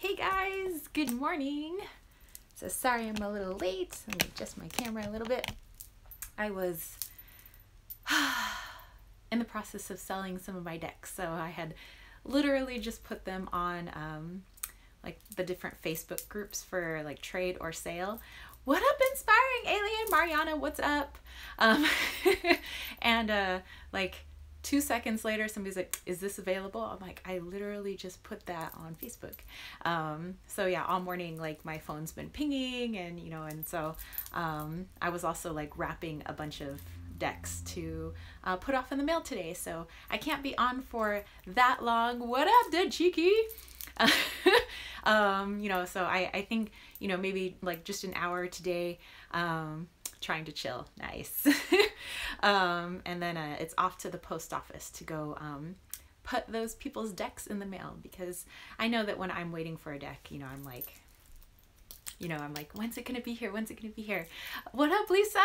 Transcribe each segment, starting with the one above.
Hey guys, good morning. So sorry I'm a little late. Let me adjust my camera a little bit. I was in the process of selling some of my decks, so I had literally just put them on like the different Facebook groups for like trade or sale. What up, Inspiring Alien? Mariana, what's up? And like 2 seconds later, somebody's like, is this available? I'm like, I literally just put that on Facebook. So yeah, all morning, like my phone's been pinging and, you know, and so I was also like wrapping a bunch of decks to put off in the mail today. So I can't be on for that long. What up, Dead Cheeky? You know, so I think, you know, maybe like just an hour today, trying to chill. Nice. And then it's off to the post office to go put those people's decks in the mail, because I know that when I'm waiting for a deck, you know, I'm like, when's it gonna be here? When's it gonna be here? What up, Lisa?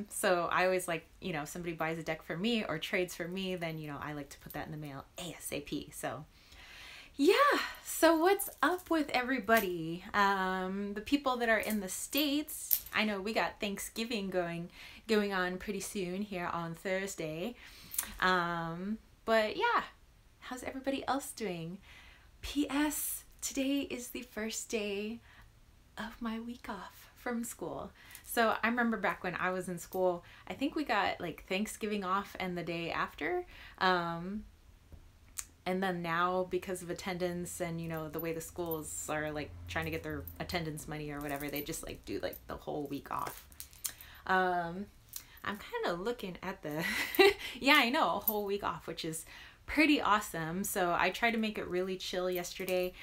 So I always like, you know, if somebody buys a deck for me or trades for me, then, you know, I like to put that in the mail ASAP. So yeah, so what's up with everybody? The people that are in the States, I know we got Thanksgiving going on pretty soon here on Thursday. But yeah, how's everybody else doing? P.S. Today is the first day of my week off from school. So I remember back when I was in school, I think we got like Thanksgiving off and the day after. And then now, because of attendance and, you know, the way the schools are like trying to get their attendance money or whatever, they just like do like the whole week off. I'm kind of looking at the, yeah, I know, a whole week off, which is pretty awesome. So I tried to make it really chill yesterday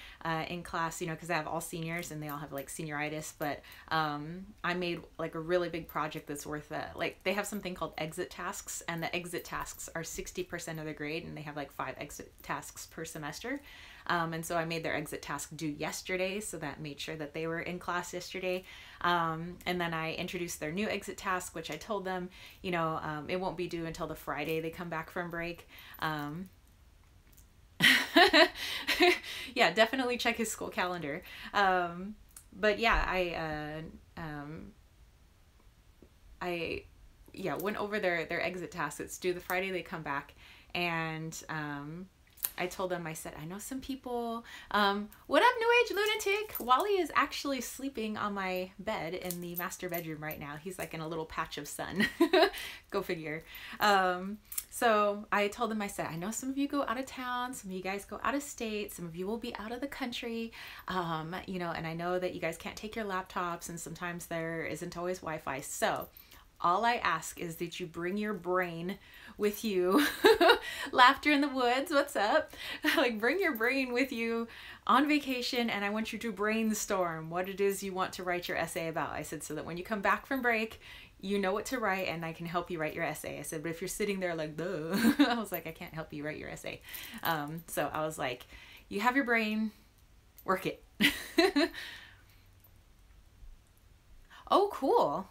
in class, you know, because I have all seniors and they all have like senioritis, but I made like a really big project that's worth like they have something called exit tasks, and the exit tasks are 60% of the grade, and they have like 5 exit tasks per semester. And so I made their exit task due yesterday, so that made sure that they were in class yesterday. And then I introduced their new exit task, which I told them, you know, it won't be due until the Friday they come back from break. Yeah, definitely check his school calendar. But yeah, I went over their exit tasks. It's due the Friday they come back, and I told them, I said, I know some people, what up, New Age Lunatic? Wally is actually sleeping on my bed in the master bedroom right now. He's like in a little patch of sun. Go figure. So I told them, I said, I know some of you go out of town, some of you guys go out of state, some of you will be out of the country, you know, and I know that you guys can't take your laptops, and sometimes there isn't always Wi-Fi. So all I ask is that you bring your brain with you. Laughter in the woods, what's up? Like, bring your brain with you on vacation, and I want you to brainstorm what it is you want to write your essay about. I said, so that when you come back from break, you know what to write, and I can help you write your essay. I said, but if you're sitting there like, duh, I was like, I can't help you write your essay. So I was like, you have your brain, work it. Oh, cool.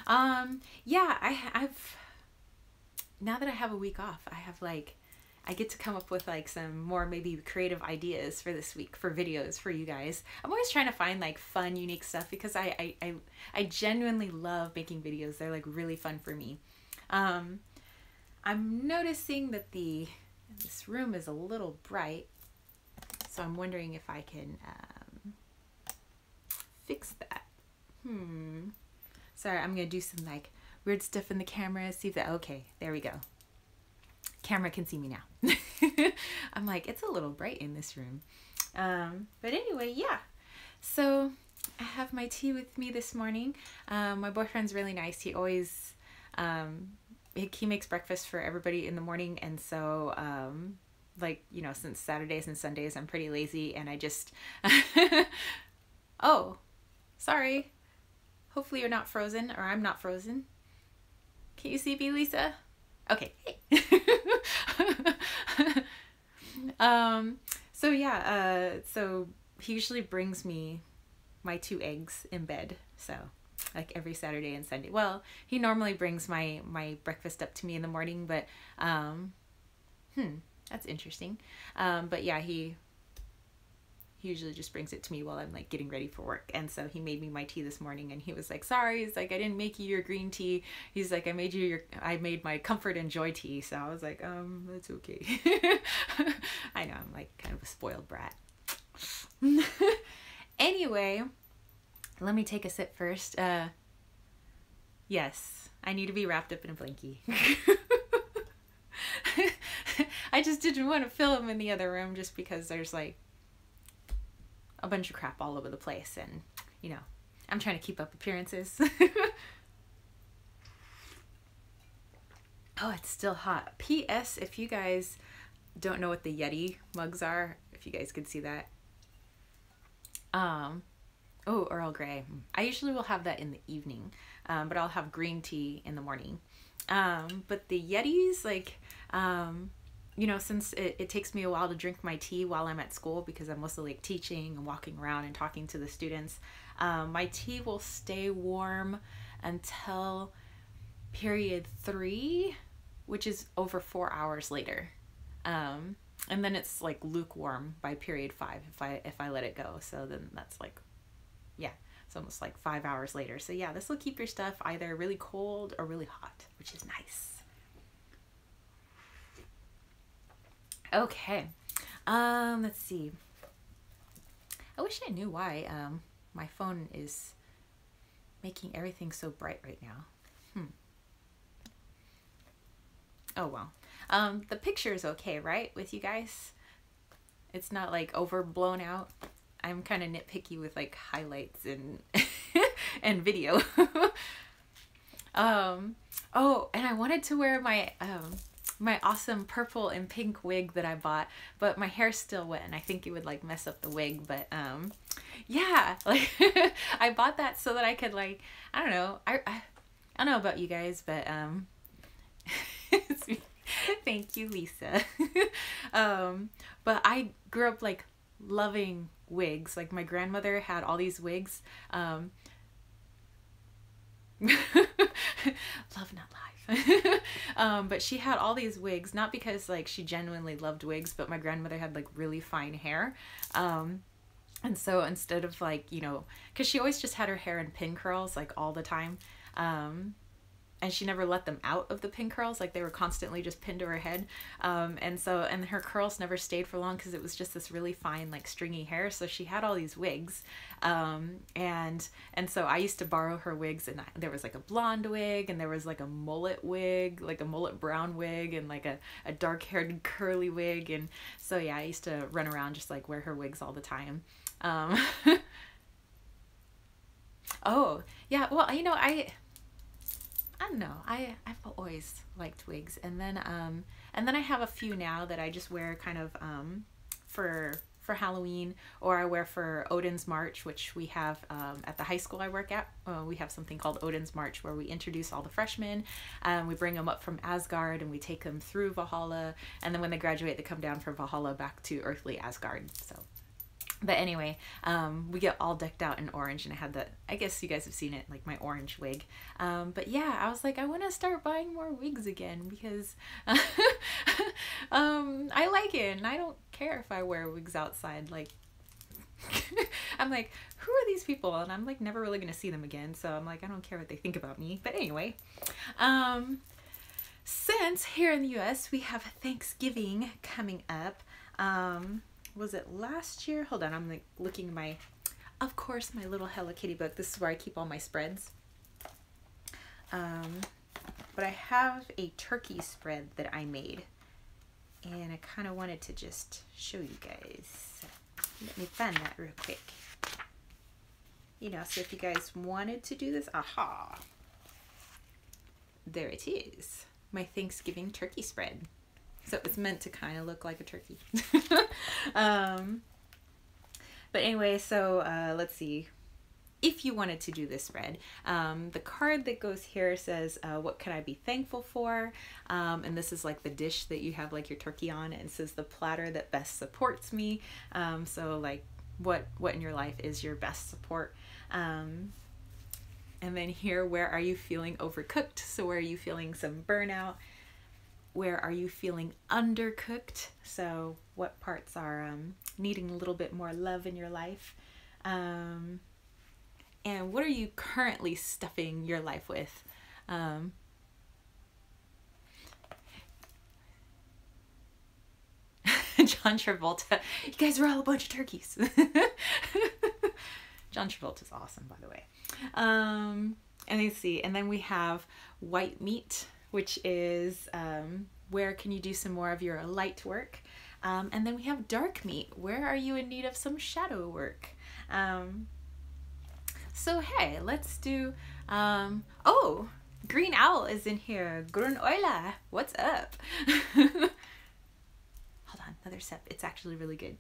Yeah, I've, now that I have a week off, I have like, I get to come up with like some more maybe creative ideas for this week for videos for you guys. I'm always trying to find like fun, unique stuff, because I genuinely love making videos. They're like really fun for me. I'm noticing that this room is a little bright, so I'm wondering if I can fix that. Sorry, I'm gonna do some like weird stuff in the camera, see if that, okay, there we go. Camera can see me now. I'm like, it's a little bright in this room. But anyway, yeah. So I have my tea with me this morning. My boyfriend's really nice. He always, he makes breakfast for everybody in the morning. And so, like, you know, since Saturdays and Sundays, I'm pretty lazy, and I just, oh, sorry. Hopefully you're not frozen, or I'm not frozen. Can you see me, Lisa? Okay. Hey. So yeah, so he usually brings me my 2 eggs in bed. So like every Saturday and Sunday. Well, he normally brings my breakfast up to me in the morning, but that's interesting. But yeah, he He usually just brings it to me while I'm like getting ready for work. And so he made me my tea this morning, and he was like, sorry, he's like, I didn't make you your green tea. He's like, I made my comfort and joy tea. So I was like, that's okay. I know, I'm like kind of a spoiled brat. Anyway, let me take a sip first. Yes, I need to be wrapped up in a blankie. I just didn't want to film in the other room just because there's like a bunch of crap all over the place, and you know, I'm trying to keep up appearances. Oh, it's still hot. P.S. If you guys don't know what the Yeti mugs are, if you guys could see that. Oh, Earl Grey. I usually will have that in the evening, but I'll have green tea in the morning. But the Yetis, like, you know, since it takes me a while to drink my tea while I'm at school because I'm mostly like teaching and walking around and talking to the students, my tea will stay warm until period 3, which is over 4 hours later. And then it's like lukewarm by period 5 if I let it go. So then that's like, yeah, it's almost like 5 hours later. So yeah, this will keep your stuff either really cold or really hot, which is nice. Okay, let's see. I wish I knew why my phone is making everything so bright right now. Oh well. The picture is okay, right, with you guys? It's not like overblown out. I'm kind of nitpicky with like highlights and and video. Oh, and I wanted to wear my my awesome purple and pink wig that I bought, but my hair's still wet and I think it would like mess up the wig. But yeah, like I bought that so that I could like, I don't know, I don't know about you guys, but thank you, Lisa. But I grew up like loving wigs. Like my grandmother had all these wigs. Love not life. But she had all these wigs, not because like she genuinely loved wigs, but my grandmother had like really fine hair. And so instead of like, you know, because she always just had her hair in pin curls like all the time. And she never let them out of the pin curls, like they were constantly just pinned to her head. And her curls never stayed for long because it was just this really fine, like stringy hair. So she had all these wigs. And so I used to borrow her wigs, and there was like a blonde wig, and there was like a mullet wig, like a mullet brown wig, and like a dark haired curly wig. And so yeah, I used to run around just like wear her wigs all the time. Oh yeah, well, you know, I don't know. I've always liked wigs, and then I have a few now that I just wear kind of for Halloween, or I wear for Odin's March, which we have at the high school I work at. We have something called Odin's March where we introduce all the freshmen. We bring them up from Asgard and we take them through Valhalla, and then when they graduate, they come down from Valhalla back to earthly Asgard. So. But anyway, we get all decked out in orange, and I had that, I guess you guys have seen it, like my orange wig. But yeah, I was like, I want to start buying more wigs again because I like it, and I don't care if I wear wigs outside. Like, I'm like, who are these people? And I'm like never really going to see them again. So I'm like, I don't care what they think about me. But anyway, since here in the US we have Thanksgiving coming up, was it last year? Hold on, I'm like looking at of course, my little Hello Kitty book. This is where I keep all my spreads. But I have a turkey spread that I made, and I kind of wanted to just show you guys. Let me find that real quick. You know, so if you guys wanted to do this, aha, there it is, my Thanksgiving turkey spread. So it's meant to kind of look like a turkey. But anyway, so let's see. If you wanted to do this spread, the card that goes here says, what can I be thankful for? And this is like the dish that you have like your turkey on. And it says the platter that best supports me. So like what in your life is your best support? And then here, where are you feeling overcooked? So where are you feeling some burnout? where are you feeling undercooked? So what parts are needing a little bit more love in your life? And what are you currently stuffing your life with? John Travolta. You guys are all a bunch of turkeys. John Travolta's awesome, by the way. And let's see. And then we have white meat, which is where can you do some more of your light work? And then we have dark meat. Where are you in need of some shadow work? So hey, let's do, oh, Green Owl is in here. Grun Oila, what's up? Hold on, another sip. It's actually really good.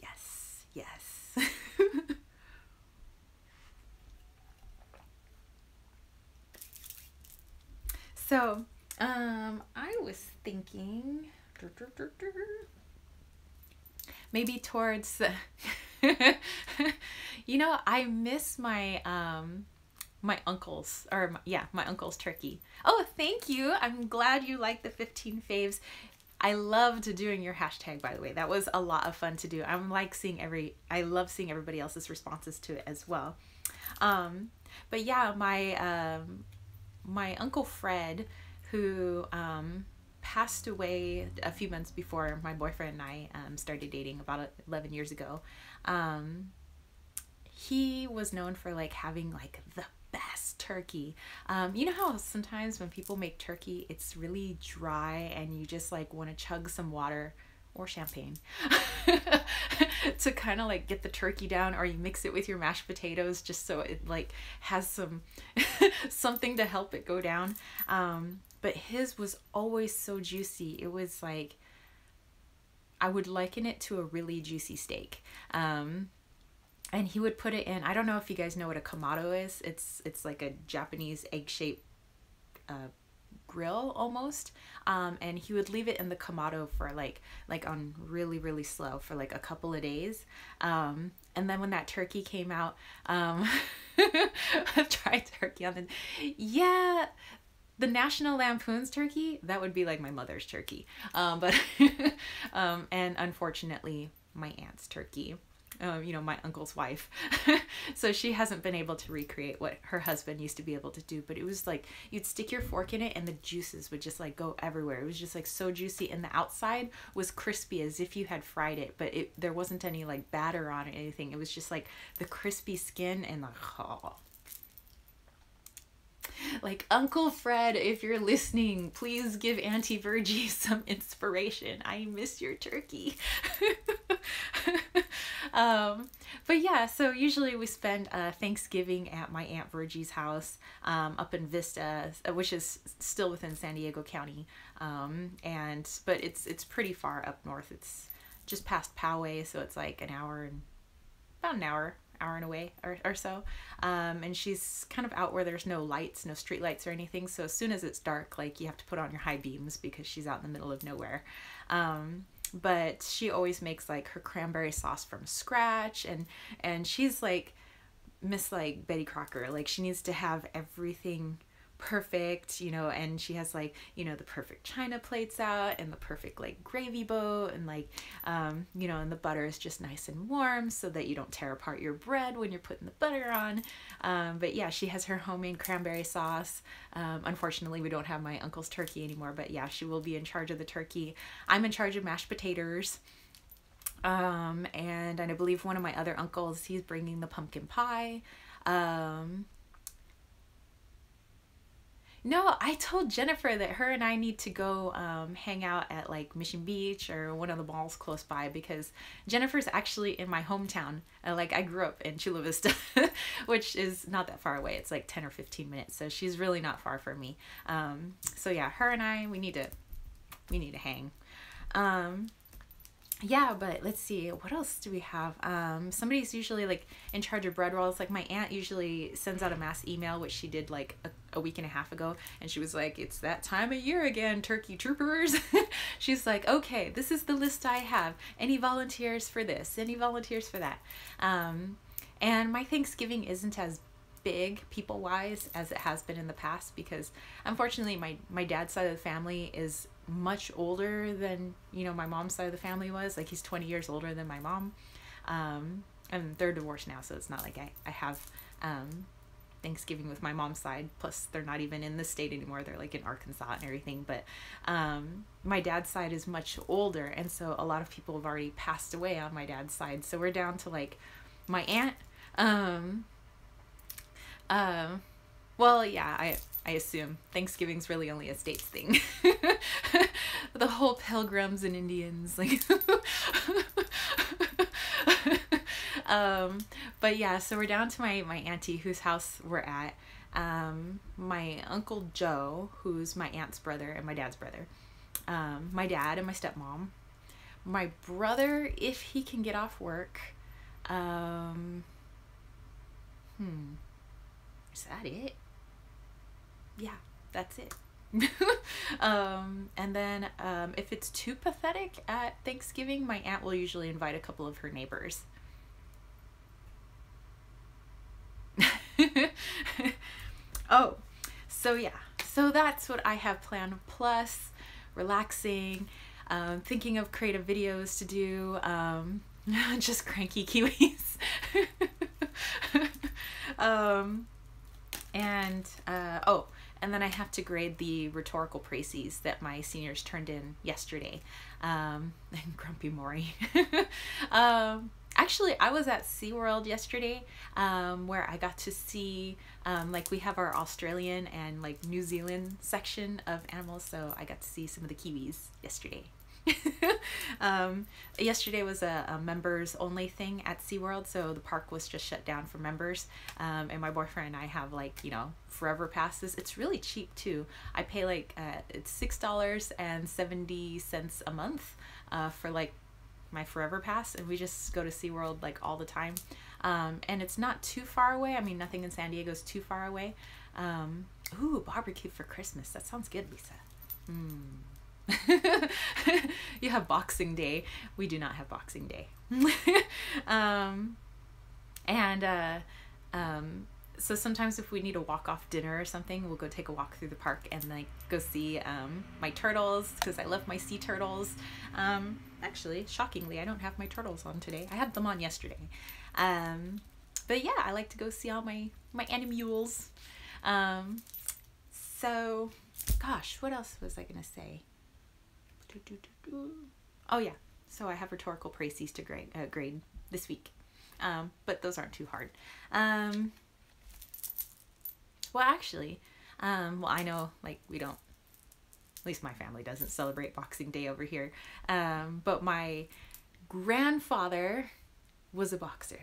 Yes, yes. So, I was thinking maybe towards you know, I miss my my uncle's, or my uncle's turkey. Oh, thank you. I'm glad you like the 15 faves. I loved doing your hashtag, by the way. That was a lot of fun to do. I love seeing everybody else's responses to it as well. But yeah, my Uncle Fred, who passed away a few months before my boyfriend and I started dating about 11 years ago. He was known for like having like the best turkey. You know how sometimes when people make turkey, it's really dry and you just like want to chug some water or champagne to kind of like get the turkey down, or you mix it with your mashed potatoes just so it like has some something to help it go down. But his was always so juicy. It was like, I would liken it to a really juicy steak. And he would put it in, I don't know if you guys know what a kamado is. It's like a Japanese egg-shaped grill almost. And he would leave it in the kamado for like on really, really slow for like a couple of days. And then when that turkey came out, I've tried turkey on the National Lampoon's turkey, that would be like my mother's turkey. But and unfortunately my aunt's turkey. You know, my uncle's wife. So she hasn't been able to recreate what her husband used to be able to do, but it was like you'd stick your fork in it and the juices would just like go everywhere. It was just like so juicy, and the outside was crispy as if you had fried it, but there wasn't any like batter on it or anything. It was just like the crispy skin and like, oh. Like, Uncle Fred, if you're listening, please give Auntie Virgie some inspiration. I miss your turkey. But yeah, so usually we spend Thanksgiving at my Aunt Virgie's house up in Vista, which is still within San Diego County. But it's pretty far up north. It's just past Poway, so it's like about an hour and away or so. And she's kind of out where there's no lights, no street lights or anything. So as soon as it's dark, like you have to put on your high beams because she's out in the middle of nowhere. But she always makes like her cranberry sauce from scratch, and she's like Miss like Betty Crocker. Like she needs to have everything perfect, you know, and she has like, you know, the perfect china plates out and the perfect like gravy boat, and like you know, and the butter is just nice and warm so that you don't tear apart your bread when you're putting the butter on. But yeah, she has her homemade cranberry sauce. Unfortunately we don't have my uncle's turkey anymore, but yeah, she will be in charge of the turkey. I'm in charge of mashed potatoes. And I believe one of my other uncles, he's bringing the pumpkin pie. No, I told Jennifer that her and I need to go hang out at like Mission Beach or one of the malls close by, because Jennifer's actually in my hometown. Like I grew up in Chula Vista, which is not that far away. It's like 10 or 15 minutes. So she's really not far from me. So yeah, her and I, we need to hang. Yeah, but let's see, what else do we have? Somebody's usually like in charge of bread rolls. Like my aunt usually sends out a mass email, which she did like a week and a half ago, and she was like, it's that time of year again, turkey troopers. She's like, okay, this is the list I have. Any volunteers for this? Any volunteers for that? And my Thanksgiving isn't as big people wise as it has been in the past, because unfortunately my dad's side of the family is much older than, you know, my mom's side of the family was. Like, he's 20 years older than my mom. And they're divorced now, so it's not like I have Thanksgiving with my mom's side. Plus, they're not even in the state anymore. They're like in Arkansas and everything. But my dad's side is much older, and so a lot of people have already passed away on my dad's side. So we're down to like my aunt. Well, yeah, I assume Thanksgiving's really only a states thing. The whole pilgrims and Indians, like. But yeah, so we're down to my auntie whose house we're at. My Uncle Joe, who's my aunt's brother and my dad's brother. My dad and my stepmom. My brother, if he can get off work. Is that it? Yeah, that's it. And then if it's too pathetic at Thanksgiving, my aunt will usually invite a couple of her neighbors. Oh, so yeah, so that's what I have planned, plus relaxing, thinking of creative videos to do, just cranky Kiwis. And then I have to grade the rhetorical précis that my seniors turned in yesterday. And Grumpy Maury. Actually, I was at SeaWorld yesterday, where I got to see, like, we have our Australian and like New Zealand section of animals, so I got to see some of the kiwis yesterday. Yesterday was a members only thing at SeaWorld, so the park was just shut down for members, and my boyfriend and I have, like, you know, forever passes. It's really cheap too. I pay like it's $6.70 a month for like my forever pass, and we just go to SeaWorld like all the time, and it's not too far away. I mean, nothing in San Diego is too far away. Ooh, barbecue for Christmas, that sounds good, Lisa. You have Boxing Day. We do not have Boxing Day. So sometimes if we need a walk-off dinner or something, we'll go take a walk through the park and like go see my turtles, because I love my sea turtles. Actually, shockingly, I don't have my turtles on today. I had them on yesterday. But yeah, I like to go see all my animules. So, gosh, what else was I gonna say? Oh yeah, so I have rhetorical précis to grade this week, but those aren't too hard. Well, actually, well, I know, like, we don't, at least my family doesn't celebrate Boxing Day over here, but my grandfather was a boxer.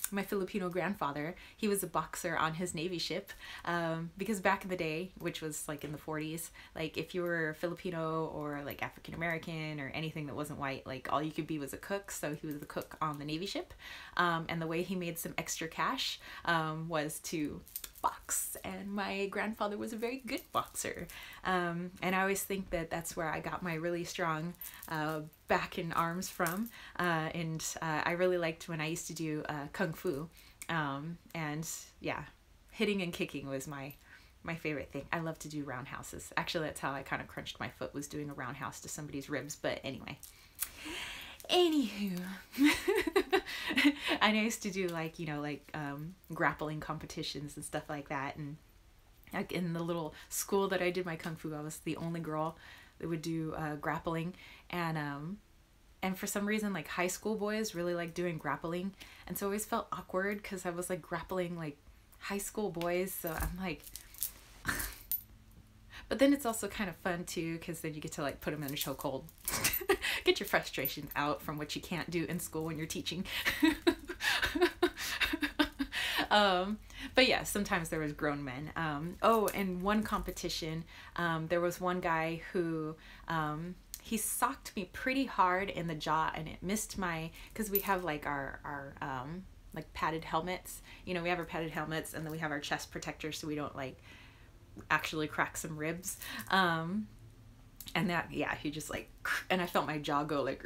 My Filipino grandfather, he was a boxer on his Navy ship, because back in the day, which was like in the 40s, like if you were Filipino or like African American or anything that wasn't white, like all you could be was a cook. So he was the cook on the Navy ship, and the way he made some extra cash was to box, and my grandfather was a very good boxer, and I always think that that's where I got my really strong back and arms from, and I really liked when I used to do kung fu, and yeah, hitting and kicking was my favorite thing. I love to do roundhouses. Actually, that's how I kind of crunched my foot, was doing a roundhouse to somebody's ribs. But anyway, anywho, I used to do like, you know, like grappling competitions and stuff like that, and like in the little school that I did my kung fu, I was the only girl that would do grappling, and for some reason, like, high school boys really like doing grappling, and so I always felt awkward because I was like grappling like high school boys, so I'm like but then it's also kind of fun too, because then you get to like put them in a chokehold. Get your frustration out from what you can't do in school when you're teaching. But yeah, sometimes there was grown men. Oh, and one competition, there was one guy who he socked me pretty hard in the jaw, and it missed my, because we have like our like padded helmets, you know, we have our padded helmets, and then we have our chest protectors so we don't like actually crack some ribs, and And that, yeah, he just like, and I felt my jaw go like,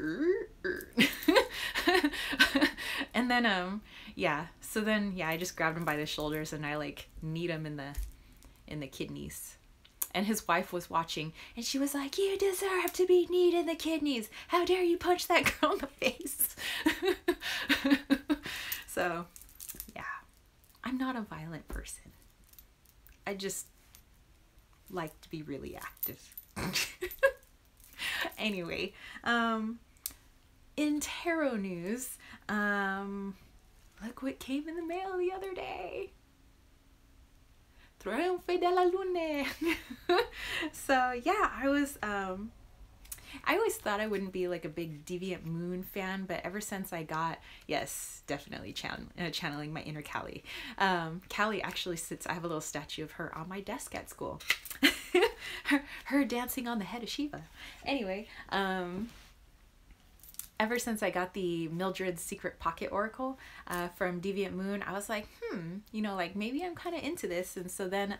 and then, yeah, so then, yeah, I just grabbed him by the shoulders and I like kneed him in the kidneys. And his wife was watching and she was like, you deserve to be kneed in the kidneys. How dare you punch that girl in the face? So, yeah, I'm not a violent person. I just like to be really active. Anyway, in tarot news, look what came in the mail the other day. Triomphe de la Lune. So yeah, I always thought I wouldn't be like a big Deviant Moon fan, but ever since I got, yes, definitely channeling my inner Callie. Callie actually sits, I have a little statue of her on my desk at school. her dancing on the head of Shiva. Anyway, ever since I got the Mildred's Secret Pocket Oracle from Deviant Moon, I was like, you know, like maybe I'm kind of into this. And so then,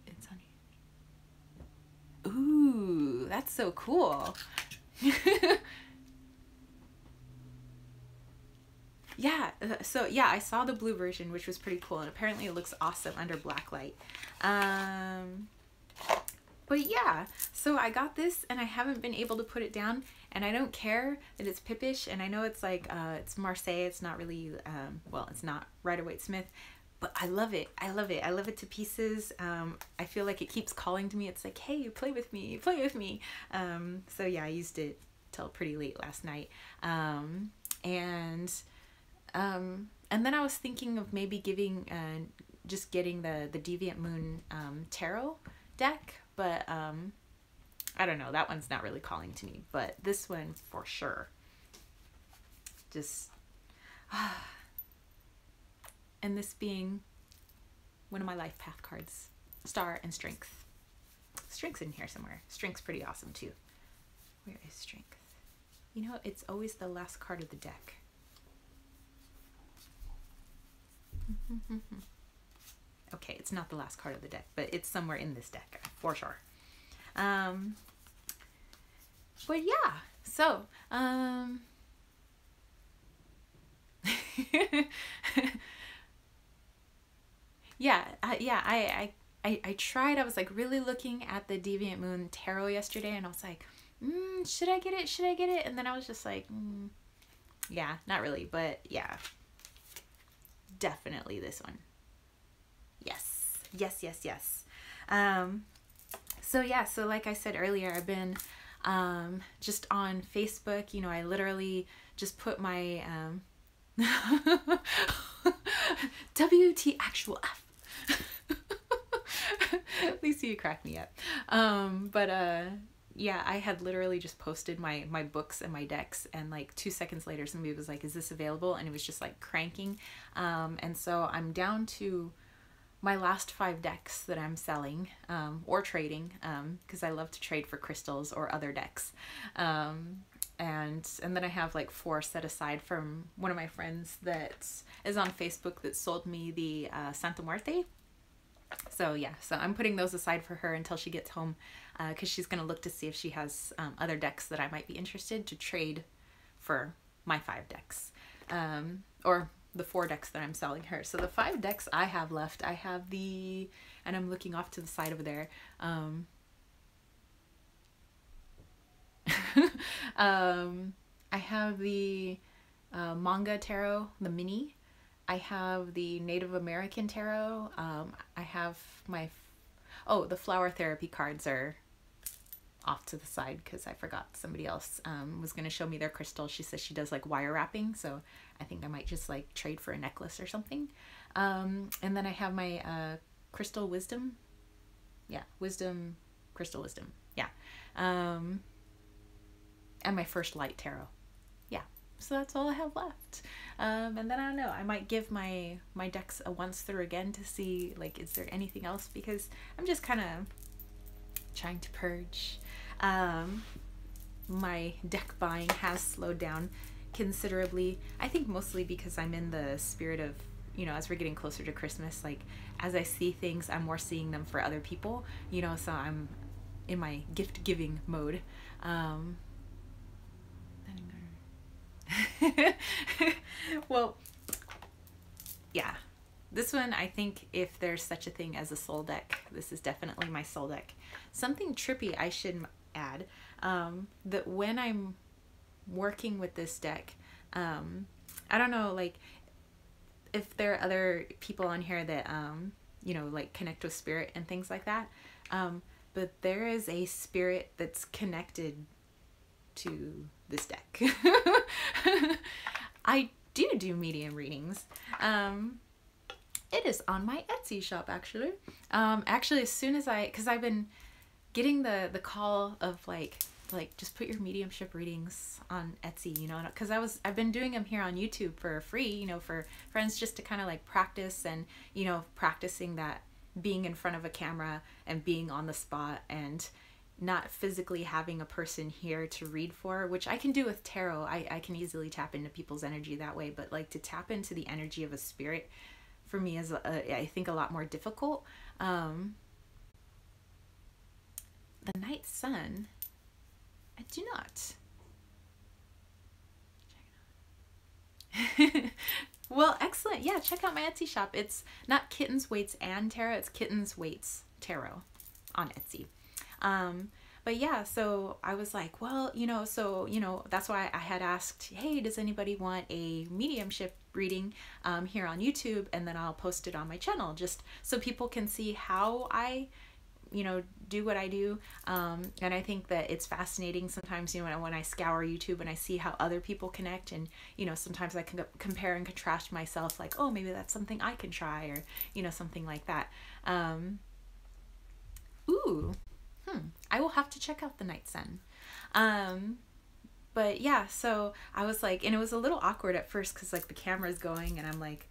it's on. Ooh, that's so cool. Yeah, so yeah, I saw the blue version, which was pretty cool, and apparently it looks awesome under black light. But yeah, so I got this and I haven't been able to put it down, and I don't care that it's Pippish, and I know it's like, it's Marseille, it's not really, well, it's not Rider-Waite-Smith, but I love it. I love it. I love it to pieces. I feel like it keeps calling to me. It's like, hey, play with me, play with me. So yeah, I used it till pretty late last night. And then I was thinking of maybe just getting the Deviant Moon tarot deck, but I don't know, that one's not really calling to me, but this one for sure. Just and this being one of my life path cards, Star and Strength. Strength's in here somewhere. Strength's pretty awesome too. Where is Strength? You know, it's always the last card of the deck. Okay, it's not the last card of the deck, but it's somewhere in this deck for sure. But yeah, so yeah, I tried. I was like really looking at the Deviant Moon tarot yesterday, and I was like, should I get it? Should I get it? And then I was just like, yeah, not really, but yeah, definitely this one. Yes, yes, yes, yes. So yeah, so like I said earlier, I've been just on Facebook. You know, I literally just put my WT actual F. At least you crack me up. Yeah, I had literally just posted my books and my decks, and like 2 seconds later somebody was like, is this available? And it was just like cranking. And so I'm down to my last 5 decks that I'm selling or trading, because I love to trade for crystals or other decks. And then I have like 4 set aside from one of my friends that is on Facebook that sold me the Santa Muerte. So yeah, so I'm putting those aside for her until she gets home, because she's going to look to see if she has other decks that I might be interested to trade for my 5 decks, or the 4 decks that I'm selling her. So the 5 decks I have left, I have the, and I'm looking off to the side over there, I have the manga tarot, the mini. I have the Native American tarot. I have my, the flower therapy cards are off to the side because I forgot somebody else was going to show me their crystal. She says she does like wire wrapping, so I think I might just like trade for a necklace or something. And then I have my crystal wisdom. Yeah, wisdom, crystal wisdom. Yeah. And my first light tarot. Yeah. So that's all I have left. And then I don't know, I might give my decks a once through again to see like, is there anything else, because I'm just kind of trying to purge. My deck buying has slowed down considerably. I think mostly because I'm in the spirit of, you know, as we're getting closer to Christmas, like as I see things, I'm more seeing them for other people, you know, so I'm in my gift giving mode. Well, yeah, this one, I think if there's such a thing as a soul deck, this is definitely my soul deck. Something trippy I should add, that when I'm working with this deck, I don't know, like, if there are other people on here that, you know, like connect with spirit and things like that. But there is a spirit that's connected to this deck. I do medium readings. It is on my Etsy shop, actually. Actually, as soon as because I've been getting the call of like just put your mediumship readings on Etsy, you know, because I've been doing them here on YouTube for free, you know, for friends, just to kind of like practice, and, you know, practicing that being in front of a camera and being on the spot and not physically having a person here to read for, which I can do with tarot. I can easily tap into people's energy that way, but like to tap into the energy of a spirit for me is I think a lot more difficult. The Night Sun, I do not. Check it out. Well, excellent. Yeah, check out my Etsy shop. It's not Kittens, Weights, and Tarot. It's Kittens, Weights, Tarot on Etsy. But yeah, so I was like, well, you know, so, you know, that's why I had asked, hey, does anybody want a mediumship reading here on YouTube? And then I'll post it on my channel, just so people can see how I, you know, do what I do. And I think that it's fascinating sometimes, you know, when I scour YouTube and I see how other people connect, and, you know, sometimes I can compare and contrast myself, like, oh, maybe that's something I can try, or, you know, something like that. I will have to check out the Night Sun. But yeah, so I was like, and it was a little awkward at first because like the camera's going and I'm like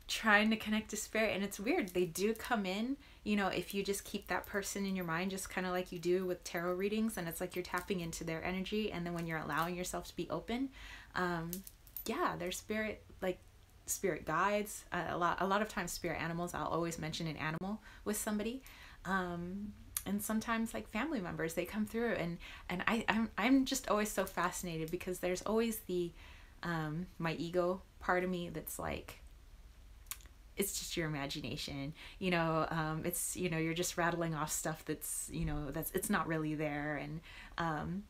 trying to connect to spirit, and it's weird. They do come in, you know, if you just keep that person in your mind, just kind of like you do with tarot readings, and it's like you're tapping into their energy. And then when you're allowing yourself to be open, yeah, their spirit, like spirit guides, a lot of times spirit animals. I'll always mention an animal with somebody. And sometimes like family members, they come through, and I'm just always so fascinated, because there's always the my ego part of me that's like, it's just your imagination, you know, it's, you know, you're just rattling off stuff that's, you know, it's not really there. And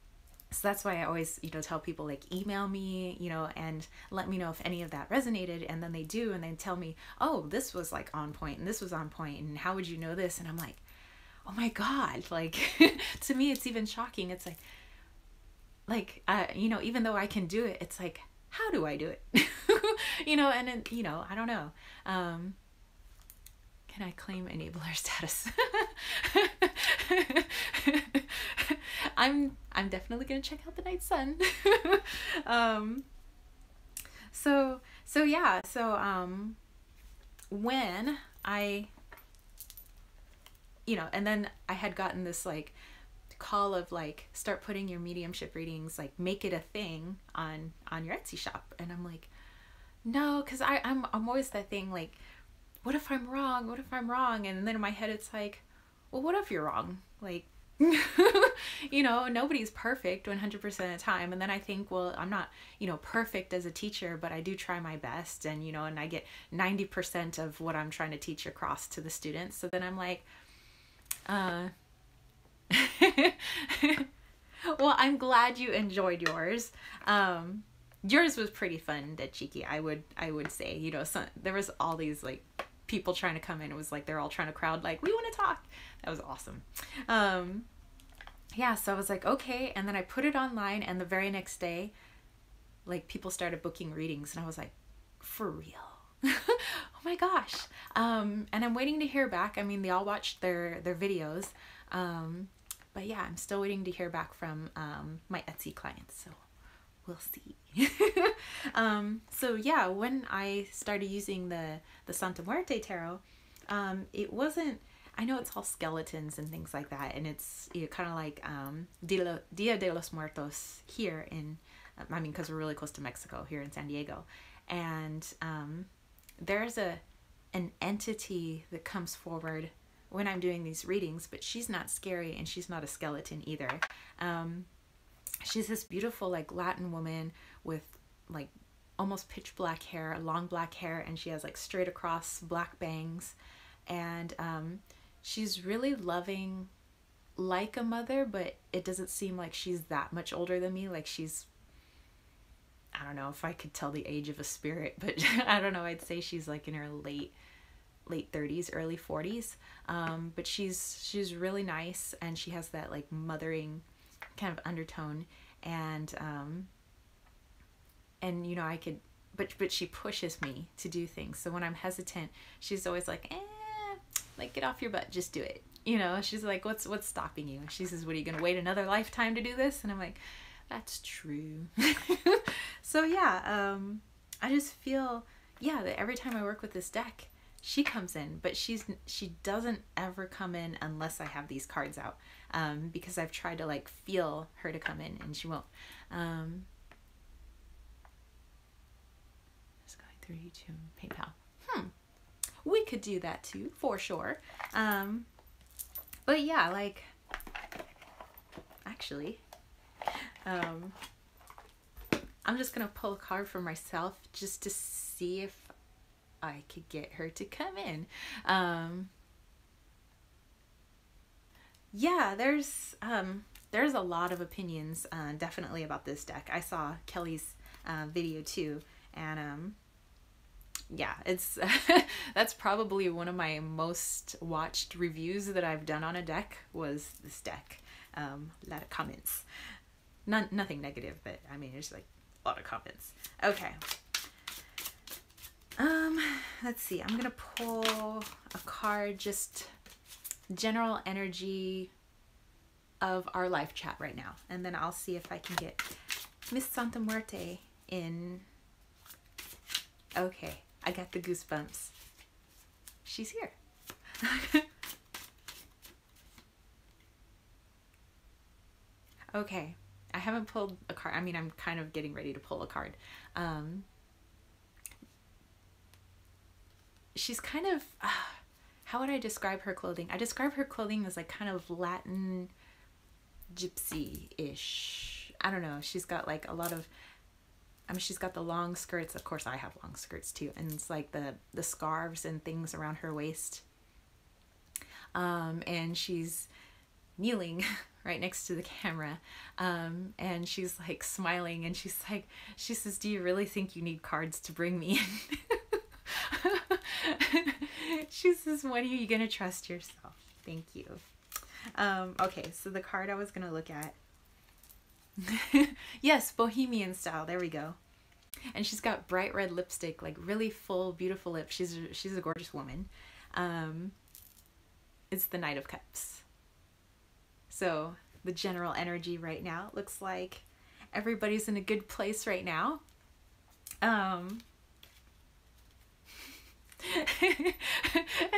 so that's why I always, you know, tell people, like, email me, you know, and let me know if any of that resonated. And then they do, and they tell me, oh, this was like on point, and this was on point, and how would you know this? And I'm like, oh my God, like, to me, it's even shocking. It's like, you know, even though I can do it, it's like, how do I do it? You know, and then, you know, I don't know. Can I claim enabler status? I'm definitely gonna check out the Night Sun. So yeah, when I, you know, and then I had gotten this like call of like, start putting your mediumship readings, like make it a thing on your Etsy shop. And I'm like, no, because I'm always that thing, like, what if I'm wrong? What if I'm wrong? And then in my head it's like, well, what if you're wrong? Like, you know, nobody's perfect 100% of the time. And then I think, well, I'm not, you know, perfect as a teacher, but I do try my best, and, you know, and I get 90% of what I'm trying to teach across to the students. So then I'm like, well, I'm glad you enjoyed yours. Yours was pretty fun, Dead Cheeky, I would say. You know, there was all these like people trying to come in. It was like they're all trying to crowd, like, we want to talk. That was awesome. Yeah, so I was like, okay. And then I put it online, and the very next day, like, people started booking readings, and I was like, for real? Oh my gosh. And I'm waiting to hear back. I mean, they all watched their videos. But yeah, I'm still waiting to hear back from my Etsy clients, so we'll see. So yeah, when I started using the Santa Muerte tarot, it wasn't, I know it's all skeletons and things like that, and it's, you know, kind of like Dia de los Muertos here in, I mean, because we're really close to Mexico, here in San Diego. And there's an entity that comes forward when I'm doing these readings, but she's not scary and she's not a skeleton either. She's this beautiful like Latin woman with like almost pitch black hair, long black hair, and she has like straight across black bangs, and she's really loving, like a mother, but it doesn't seem like she's that much older than me. Like she's, I don't know if I could tell the age of a spirit, but I don't know, I'd say she's like in her late 30s, early 40s. But she's really nice, and she has that like mothering kind of undertone, and you know, I could, but she pushes me to do things. So when I'm hesitant, she's always like, like, get off your butt, just do it. You know, she's like, what's stopping you? She says, what, are you gonna wait another lifetime to do this? And I'm like, that's true. So yeah, I just feel, yeah, that every time I work with this deck, she comes in, but she doesn't ever come in unless I have these cards out, because I've tried to like feel her to come in, and she won't. Just going 32 PayPal. We could do that too, for sure. But yeah, like, actually, I'm just gonna pull a card for myself just to see if I could get her to come in. Yeah, there's a lot of opinions, definitely, about this deck. I saw Kelly's video too, and yeah, it's that's probably one of my most watched reviews that I've done on a deck, was this deck. A lot of comments, nothing negative, but I mean, there's like a lot of comments. Okay, let's see, I'm gonna pull a card, just general energy of our live chat right now, and then I'll see if I can get Miss Santa Muerte in. Okay, I got the goosebumps. She's here. Okay, I haven't pulled a card. I mean, I'm kind of getting ready to pull a card. She's kind of, how would I describe her clothing? I describe her clothing as like kind of Latin gypsy-ish. I don't know. She's got like a lot of, I mean, she's got the long skirts. Of course, I have long skirts too. And it's like the scarves and things around her waist. And she's kneeling right next to the camera. And she's like smiling, and she says, do you really think you need cards to bring me in? She says, when are you gonna trust yourself? Thank you. Okay, so the card I was gonna look at. Yes, bohemian style, there we go. And she's got bright red lipstick, like really full, beautiful lips. She's a gorgeous woman. It's the Knight of Cups. So the general energy right now looks like everybody's in a good place right now. And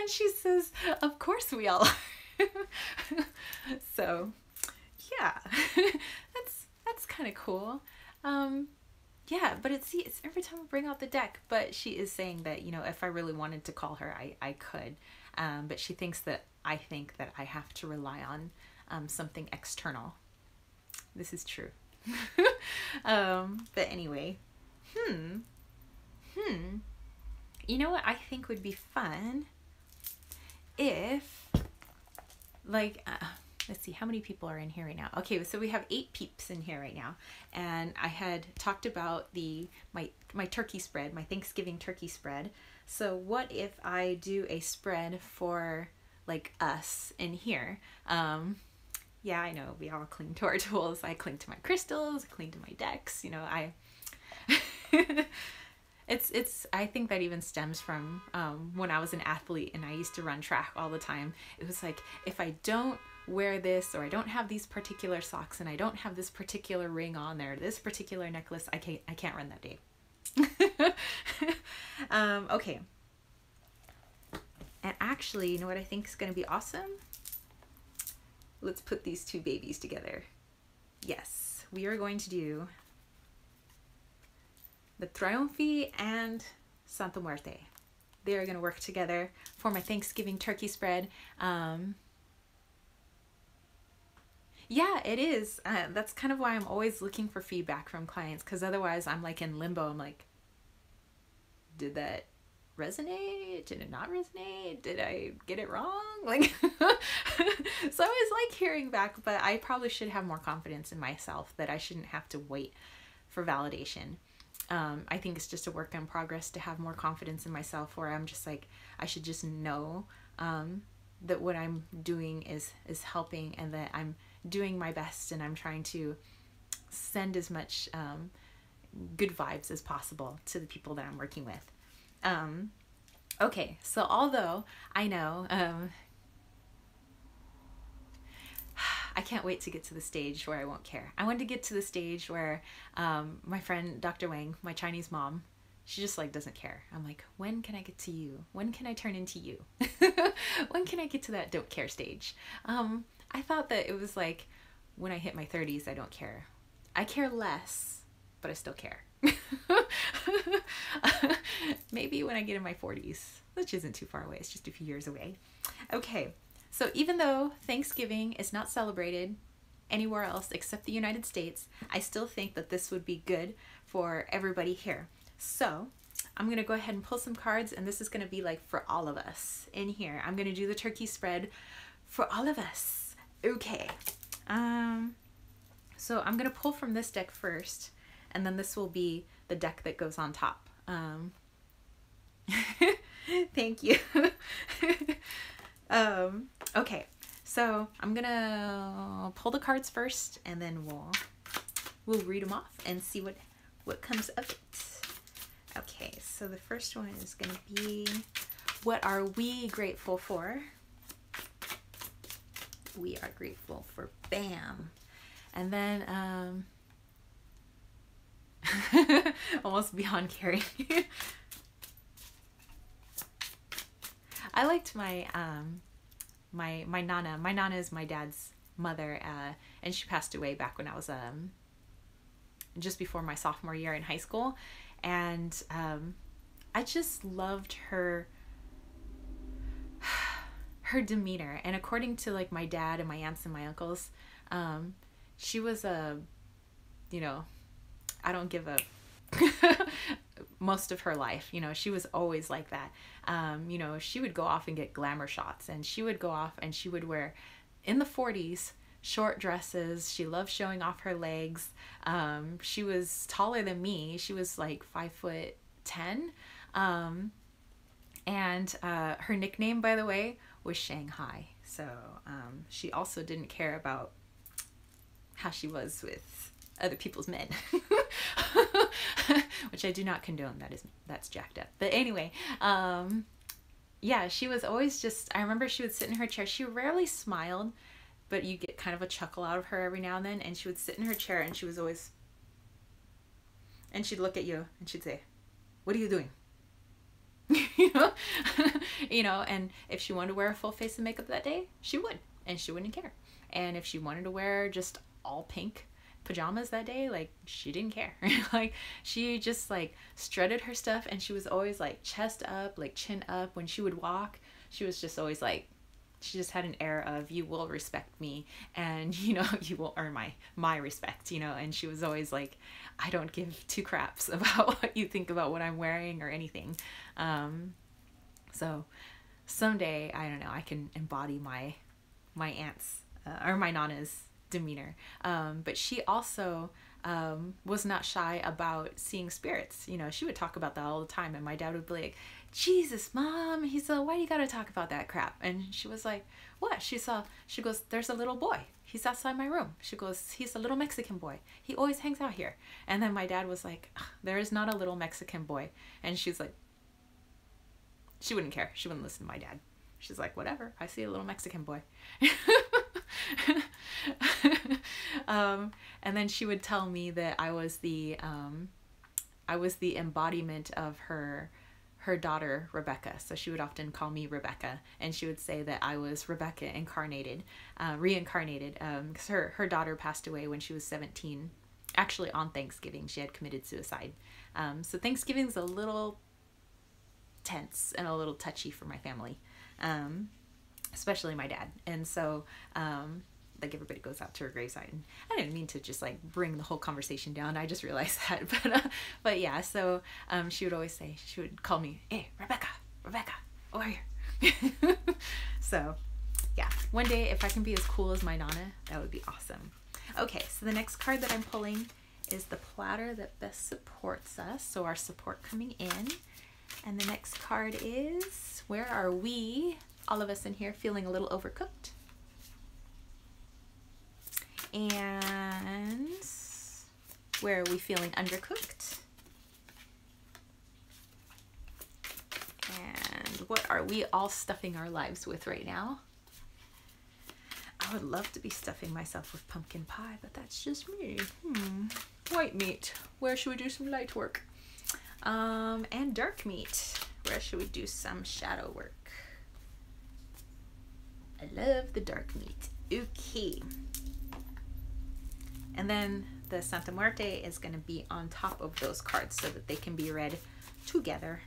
she says, of course we all are. So yeah, that's kind of cool. Yeah, but it's every time I bring out the deck, but she is saying that, you know, if I really wanted to call her, I could. But she thinks that I think that I have to rely on something external. This is true. But anyway, you know what I think would be fun? If, like, let's see, how many people are in here right now? Okay, so we have 8 peeps in here right now. And I had talked about my turkey spread, my Thanksgiving turkey spread. So what if I do a spread for, like, us in here? Yeah, I know, we all cling to our tools. I cling to my crystals, I cling to my decks, you know, I think that even stems from when I was an athlete and I used to run track all the time. It was like, if I don't wear this, or I don't have these particular socks, and I don't have this particular ring on there, this particular necklace, I can't run that day. Okay. And actually, you know what I think is going to be awesome? Let's put these 2 babies together. Yes, we are going to do the Triunfi and Santa Muerte. they are going to work together for my Thanksgiving turkey spread. Yeah, it is. That's kind of why I'm always looking for feedback from clients, because otherwise I'm like in limbo. I'm like, did that resonate? Did it not resonate? Did I get it wrong? Like, so I always like hearing back, but I probably should have more confidence in myself that I shouldn't have to wait for validation. I think it's just a work in progress to have more confidence in myself, where I'm just like, I should just know that what I'm doing is helping, and that I'm doing my best, and I'm trying to send as much good vibes as possible to the people that I'm working with. Okay, so although I know I can't wait to get to the stage where I won't care. I want to get to the stage where my friend Dr. Wang, my Chinese mom, she just like doesn't care. I'm like, when can I get to you? When can I turn into you? When can I get to that don't care stage? I thought that it was like when I hit my 30s, I don't care. I care less, but I still care. Maybe when I get in my 40s, which isn't too far away. It's just a few years away. Okay, so even though Thanksgiving is not celebrated anywhere else except the United States, I still think that this would be good for everybody here. So I'm going to go ahead and pull some cards, and this is going to be like for all of us in here. I'm going to do the turkey spread for all of us. Okay, so I'm going to pull from this deck first, and then this will be the deck that goes on top. Thank you. Okay, so I'm going to pull the cards first, and then we'll read them off and see what comes of it. Okay, so the first one is going to be, what are we grateful for? We are grateful for BAM. And then, almost beyond caring. I liked my Nana. My Nana is my dad's mother, and she passed away back when I was, just before my sophomore year in high school. And I just loved her demeanor. And according to like my dad and my aunts and my uncles, she was I don't give a most of her life, she was always like that. She would go off and get glamour shots, and she would go off and she would wear, in the 40s, short dresses. She loved showing off her legs. She was taller than me. She was like 5'10". And her nickname, by the way, was Shanghai. So she also didn't care about how she was with other people's men, which I do not condone. That's jacked up. But anyway, yeah, she was always just, I remember she would sit in her chair. She rarely smiled, but you get kind of a chuckle out of her every now and then. And she would sit in her chair, and she was always, and she'd look at you and she'd say, "What are you doing?" And if she wanted to wear a full face of makeup that day, she would, and she wouldn't care. And if she wanted to wear just all pink pajamas that day, like, she didn't care. Like, she just like strutted her stuff, and she was always like chest up, like chin up. When she would walk, she was just always like, she just had an air of, you will respect me, and you will earn my respect, and she was always like, I don't give two craps about what you think about what I'm wearing or anything. So someday, I don't know, I can embody my aunt's or my Nana's demeanor. But she also was not shy about seeing spirits. She would talk about that all the time, and my dad would be like, "Jesus, Mom," he said, "why do you gotta talk about that crap?" And she was like, "What?" She goes, "There's a little boy. He's outside my room." She goes, "He's a little Mexican boy. He always hangs out here." And then my dad was like, "There is not a little Mexican boy." And she's like, she wouldn't care. She wouldn't listen to my dad. She's like, "Whatever. I see a little Mexican boy." And then she would tell me that I was the embodiment of her daughter, Rebecca. So she would often call me Rebecca, and she would say that I was Rebecca reincarnated, because her daughter passed away when she was 17. Actually, on Thanksgiving, she had committed suicide. So Thanksgiving's a little tense and a little touchy for my family, especially my dad. And so like everybody goes out to her graveside, and I didn't mean to just like bring the whole conversation down. I just realized that, but yeah. So she would always say, she would call me, "Hey, Rebecca, over here." So yeah, one day if I can be as cool as my Nana, that would be awesome. Okay, so the next card that I'm pulling is the platter that best supports us. So our support coming in. And the next card is, where are we, all of us in here, feeling a little overcooked? And where are we feeling undercooked? And what are we all stuffing our lives with right now? I would love to be stuffing myself with pumpkin pie, but that's just me. White meat. Where should we do some light work? And dark meat. Where should we do some shadow work? I love the dark meat. Okay. And then the Santa Muerte is going to be on top of those cards so that they can be read together.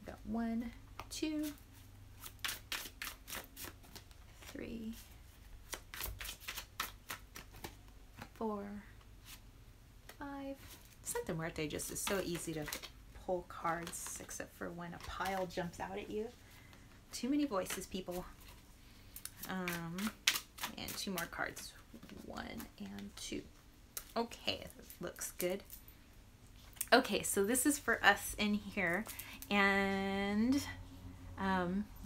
Got 1, 2, 3, 4, 5. Santa Muerte just is so easy to pull cards, except for when a pile jumps out at you. Too many voices, people. And 2 more cards, 1 and 2. Okay, that looks good. Okay, so this is for us in here, and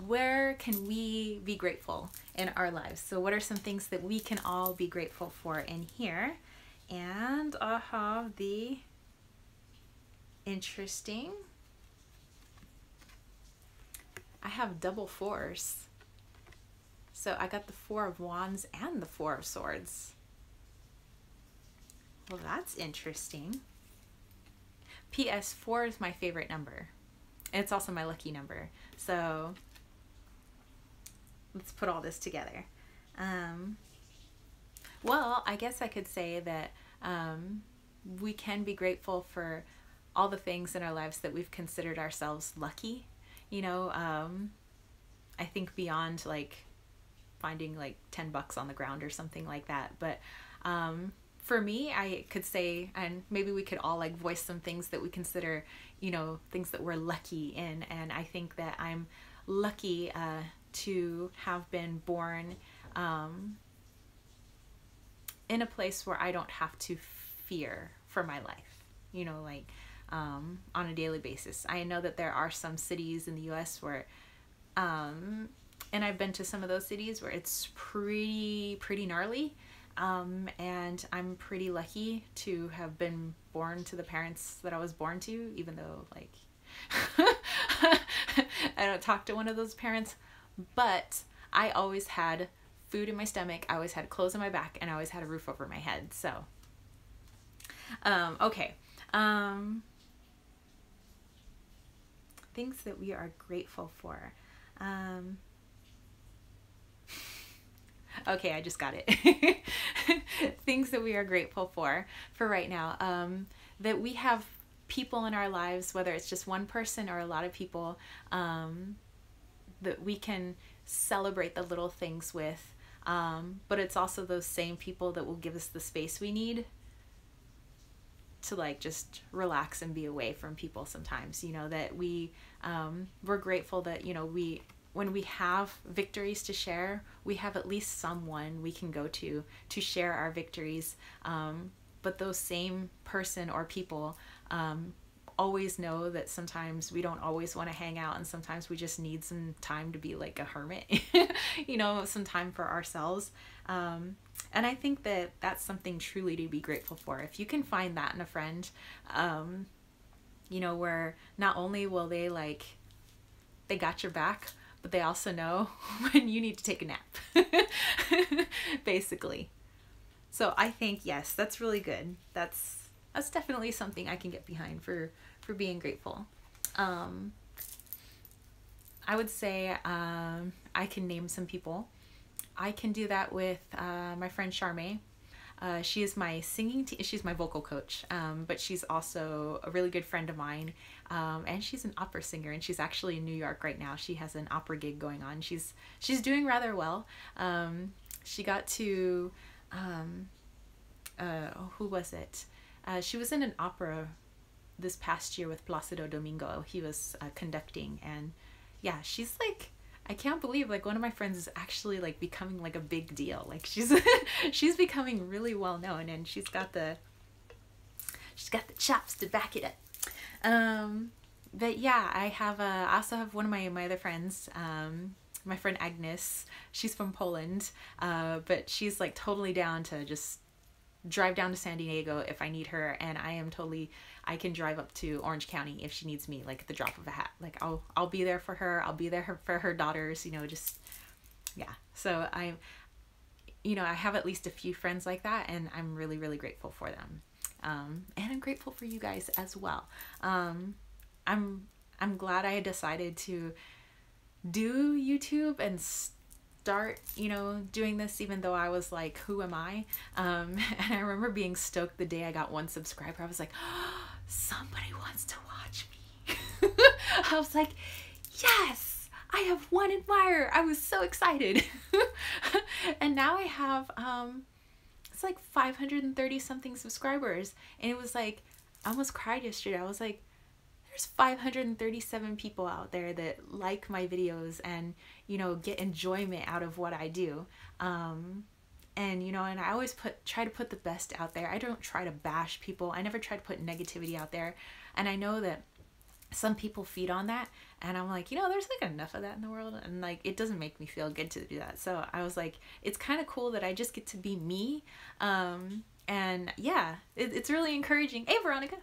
where can we be grateful in our lives? So what are some things that we can all be grateful for in here? And I have the interesting, I have double 4s. So I got the 4 of Wands and the 4 of Swords. Well, that's interesting. P.S. 4 is my favorite number. It's also my lucky number. So let's put all this together. Well, I guess I could say that we can be grateful for all the things in our lives that we've considered ourselves lucky. You know, I think beyond like finding like $10 on the ground or something like that. But for me, I could say, and maybe we could all like voice some things that we consider, you know, things that we're lucky in. And I think that I'm lucky to have been born in a place where I don't have to fear for my life, you know, like on a daily basis. I know that there are some cities in the US where, and I've been to some of those cities where it's pretty gnarly. And I'm pretty lucky to have been born to the parents that I was born to, even though like I don't talk to one of those parents, but I always had food in my stomach, I always had clothes on my back, and I always had a roof over my head. So okay, things that we are grateful for. Okay, I just got it. Things that we are grateful for right now. That we have people in our lives, whether it's just one person or a lot of people, that we can celebrate the little things with. But it's also those same people that will give us the space we need to like just relax and be away from people sometimes. You know, that we're grateful that, you know, when we have victories to share, we have at least someone we can go to share our victories. But those same person or people always know that sometimes we don't always want to hang out, and sometimes we just need some time to be like a hermit, you know, some time for ourselves. And I think that that's something truly to be grateful for. If you can find that in a friend, you know, where not only will they like, they got your back, but they also know when you need to take a nap, basically. So I think, yes, that's really good. That's definitely something I can get behind for being grateful. I would say I can name some people. I can do that with my friend Charmaine. She is my she's my vocal coach, but she's also a really good friend of mine, and she's an opera singer, and she's actually in New York right now. She has an opera gig going on. She's doing rather well. She got to who was it? She was in an opera this past year with Placido Domingo. He was conducting, and yeah, she's like, I can't believe like one of my friends is actually like becoming like a big deal. Like she's she's becoming really well known, and she's got the chops to back it up. But yeah, I also have one of my other friends, my friend Agnes. She's from Poland, but she's like totally down to just drive down to San Diego if I need her, and I can drive up to Orange County if she needs me, like at the drop of a hat. Like I'll be there for her. I'll be there for her daughters, you know, just, yeah. So I have at least a few friends like that, and I'm really, really grateful for them. And I'm grateful for you guys as well. I'm glad I decided to do YouTube and start, you know, doing this, even though I was like, who am I? And I remember being stoked the day I got 1 subscriber. I was like, oh, somebody wants to watch me. I was like, yes, I have 1 admirer. I was so excited. And now I have it's like 530 something subscribers, and it was like, I almost cried yesterday. I was like, there's 537 people out there that like my videos and, you know, get enjoyment out of what I do. And, you know, and I always try to put the best out there. I don't try to bash people. I never try to put negativity out there. And I know that some people feed on that, and I'm like, you know, there's like enough of that in the world, and like it doesn't make me feel good to do that. So I was like, it's kind of cool that I just get to be me. And yeah, it's really encouraging. Hey, Veronica.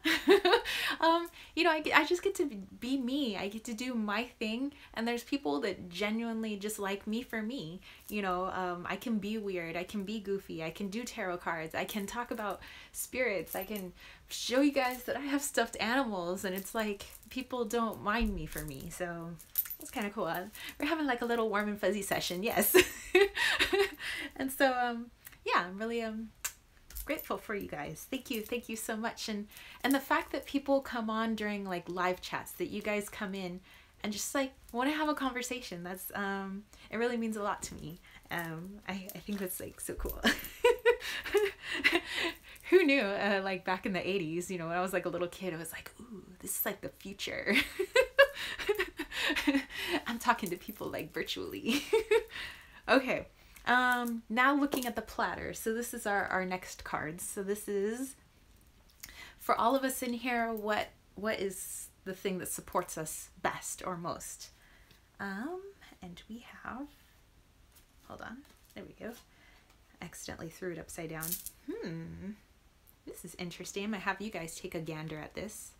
You know, I just get to be me. I get to do my thing, and there's people that genuinely just like me for me. You know, I can be weird. I can be goofy. I can do tarot cards. I can talk about spirits. I can show you guys that I have stuffed animals, and it's like people don't mind me for me. So it's kind of cool. We're having like a little warm and fuzzy session. Yes. And so, yeah, I'm really, grateful for you guys. Thank you so much. And the fact that people come on during like live chats, that you guys come in and just like want to have a conversation, that's it really means a lot to me. I think that's like so cool. Who knew, like back in the 80s, you know, when I was like a little kid, I was like, ooh, this is like the future. I'm talking to people like virtually. Okay. Now looking at the platter. So this is our next cards. So this is for all of us in here. What is the thing that supports us best or most? And we have, hold on, there we go. Accidentally threw it upside down. This is interesting. I'm gonna have you guys take a gander at this.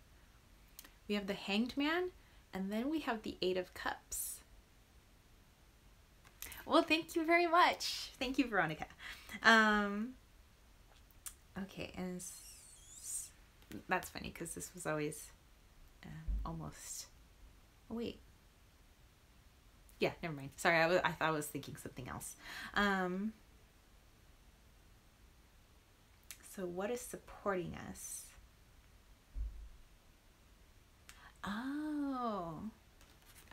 We have the Hanged Man, and then we have the 8 of Cups. Well, thank you very much. Thank you, Veronica. Okay, and that's funny because this was always almost. Oh, wait. Yeah, never mind. Sorry, I thought I was thinking something else. So what is supporting us? Oh,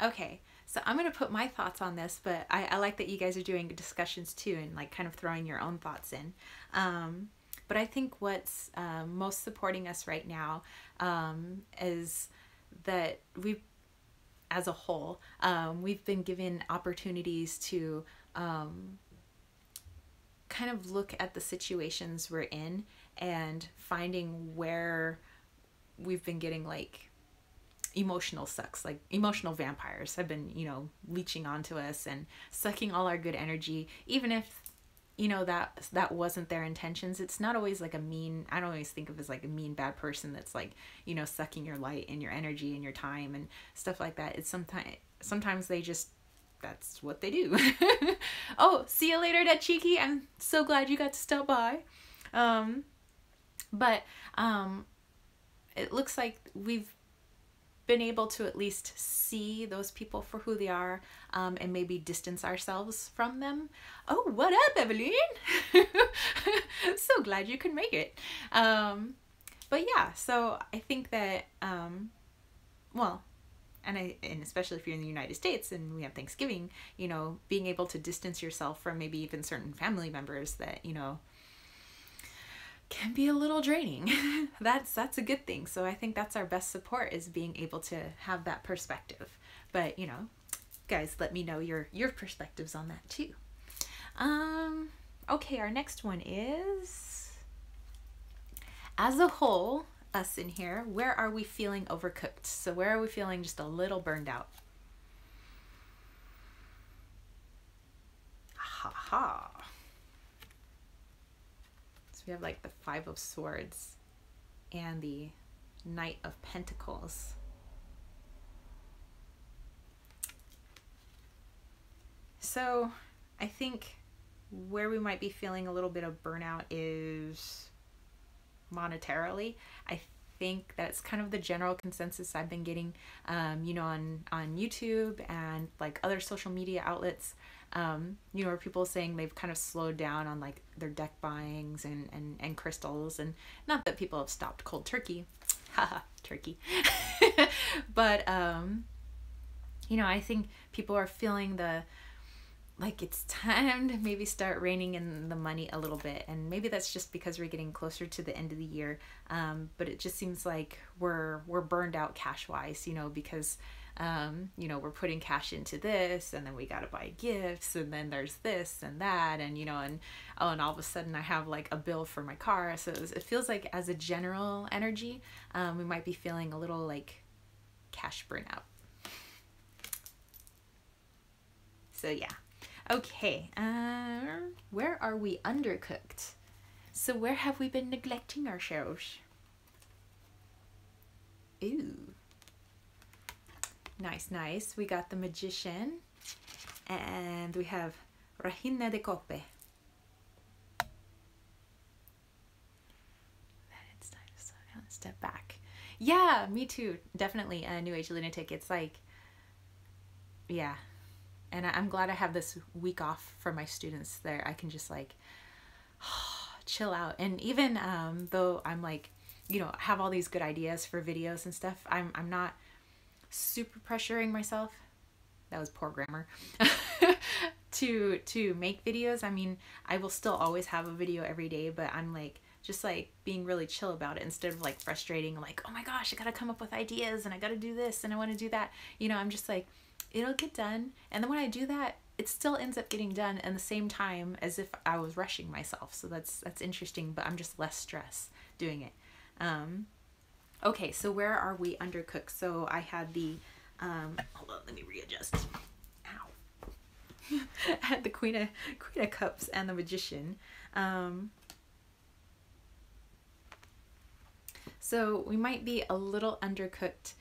okay. So I'm going to put my thoughts on this, but I like that you guys are doing discussions too, and like kind of throwing your own thoughts in. But I think what's most supporting us right now is that as a whole, we've been given opportunities to kind of look at the situations we're in and finding where we've been getting like emotional sucks, like emotional vampires have been, you know, leeching onto us and sucking all our good energy, even if, you know, that wasn't their intentions. It's not always like a mean, I don't always think of it as like a mean bad person that's like, you know, sucking your light and your energy and your time and stuff like that. It's sometimes they just, that's what they do. Oh, see you later, that cheeky. I'm so glad you got to stop by. But it looks like we've been able to at least see those people for who they are, and maybe distance ourselves from them. Oh, what up, Evelyn? So glad you could make it. But yeah, so I think that, well, and especially if you're in the United States and we have Thanksgiving, you know, being able to distance yourself from maybe even certain family members that, you know, can be a little draining. That's a good thing. So I think that's our best support, is being able to have that perspective. But, you know, guys, let me know your perspectives on that too. Okay, our next one is, as a whole, us in here, where are we feeling overcooked? So where are we feeling just a little burned out? Ha ha. So we have like the Five of Swords and the Knight of Pentacles. So I think where we might be feeling a little bit of burnout is monetarily. I think that's kind of the general consensus I've been getting, you know, on YouTube and like other social media outlets, you know, where people are saying they've kind of slowed down on like their deck buyings and crystals, and not that people have stopped cold turkey, haha, turkey, but, you know, I think people are feeling like it's time to maybe start reining in the money a little bit. And maybe that's just because we're getting closer to the end of the year. But it just seems like we're burned out cash wise, you know, because, you know, we're putting cash into this, and then we got to buy gifts, and then there's this and that, and, you know, and all of a sudden I have like a bill for my car. So it feels like, as a general energy, we might be feeling a little like cash burnout. So yeah. Okay, where are we undercooked? So where have we been neglecting ourselves? Ooh. Nice, nice. We got the Magician, and we have Reina de Cope. That it's time to slow down and step back. Yeah, me too. Definitely a New Age lunatic. It's like, yeah. And I'm glad I have this week off for my students there. I can just like chill out. And even though I'm like, you know, have all these good ideas for videos and stuff, I'm not super pressuring myself. That was poor grammar. to make videos. I mean, I will still always have a video every day, but I'm like just like being really chill about it, instead of like frustrating, like, oh my gosh, I gotta come up with ideas and I gotta do this and I want to do that. You know, I'm just like, it'll get done. And then when I do that, it still ends up getting done in the same time as if I was rushing myself. So that's interesting, but I'm just less stressed doing it. Okay, so where are we undercooked? So I had the, hold on, let me readjust. Ow. I had the Queen of Cups and the Magician. So we might be a little undercooked,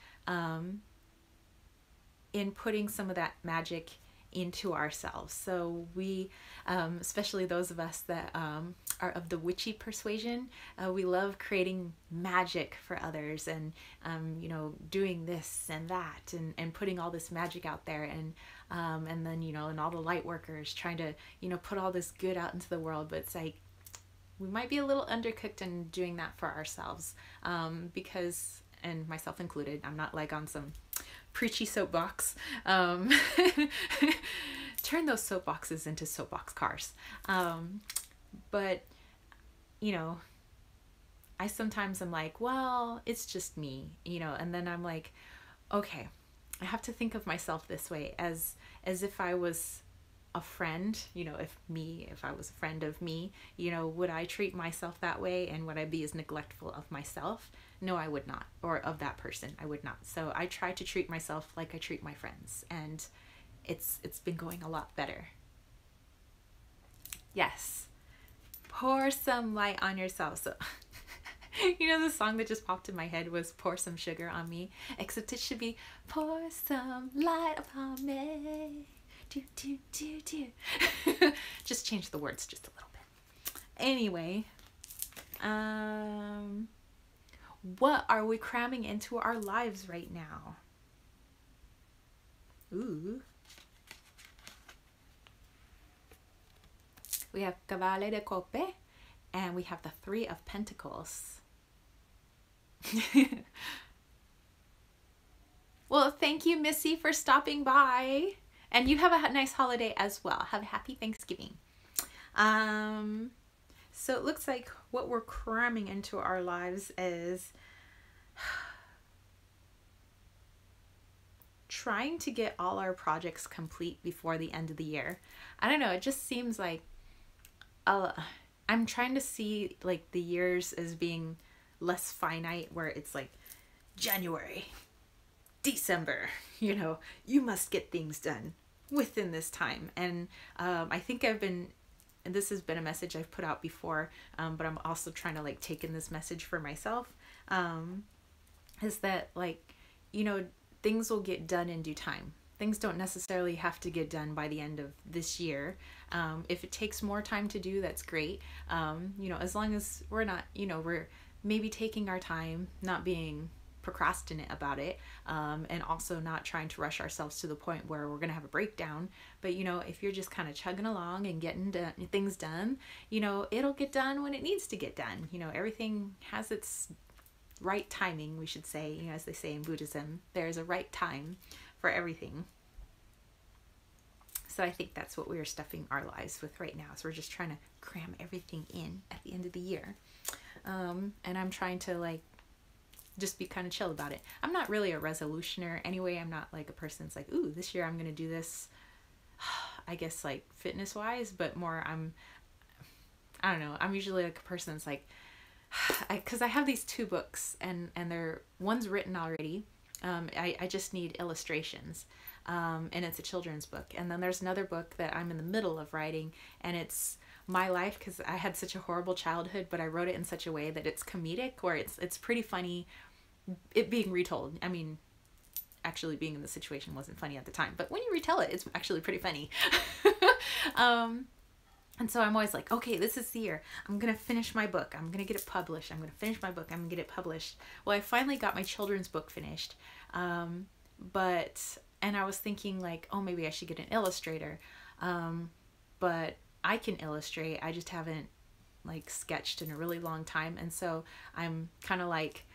in putting some of that magic into ourselves. So we, especially those of us that are of the witchy persuasion, we love creating magic for others, and you know, doing this and that, and putting all this magic out there, and then, you know, and all the light workers trying to, you know, put all this good out into the world. But it's like, we might be a little undercooked in doing that for ourselves, because, and myself included, I'm not like on some preachy soapbox. Turn those soapboxes into soapbox cars. But, you know, I sometimes am like, well, it's just me, you know, and then I'm like, okay, I have to think of myself this way, as if I was a friend, you know, if I was a friend of me, you know, would I treat myself that way, and would I be as neglectful of myself? No, I would not. Or of that person, I would not. So I try to treat myself like I treat my friends, and it's been going a lot better. Yes. Pour some light on yourself. So you know, the song that just popped in my head was Pour Some Sugar on Me, except it should be pour some light upon me. Do, do, do, do. Just change the words just a little bit. Anyway, What are we cramming into our lives right now? Ooh. We have Cavale de Cope, and we have the Three of Pentacles. Well, thank you, Missy, for stopping by. And you have a nice holiday as well. Have a happy Thanksgiving. So it looks like what we're cramming into our lives is trying to get all our projects complete before the end of the year. I don't know, it just seems like I'm trying to see like the years as being less finite, where it's like January, December, you know, you must get things done within this time. And I think and this has been a message I've put out before, but I'm also trying to like take in this message for myself, is that like, you know, things will get done in due time. Things don't necessarily have to get done by the end of this year. If it takes more time to do, that's great. You know, as long as we're not, you know, we're maybe taking our time, not being procrastinate about it, and also not trying to rush ourselves to the point where we're gonna have a breakdown. But you know, if you're just kind of chugging along and getting things done, you know, it'll get done when it needs to get done. You know, everything has its right timing, we should say. You know, as they say in Buddhism, there's a right time for everything. So I think that's what we are stuffing our lives with right now. So we're just trying to cram everything in at the end of the year. And I'm trying to like just be kind of chill about it. I'm not really a resolutioner anyway. I'm not like a person that's like, ooh, this year I'm going to do this, I guess like fitness wise, but more I don't know. I'm usually like a person that's like, because I have these 2 books and one's written already. I just need illustrations, and it's a children's book. And then there's another book that I'm in the middle of writing, and it's my life, because I had such a horrible childhood, but I wrote it in such a way that it's comedic, where it's pretty funny, it being retold. I mean, actually being in the situation wasn't funny at the time, but when you retell it, it's actually pretty funny. And so I'm always like, okay, this is the year. I'm going to finish my book. I'm going to get it published. I'm going to finish my book. I'm going to get it published. Well, I finally got my children's book finished. And I was thinking like, oh, maybe I should get an illustrator. But I can illustrate. I just haven't like sketched in a really long time. And so I'm kind of like,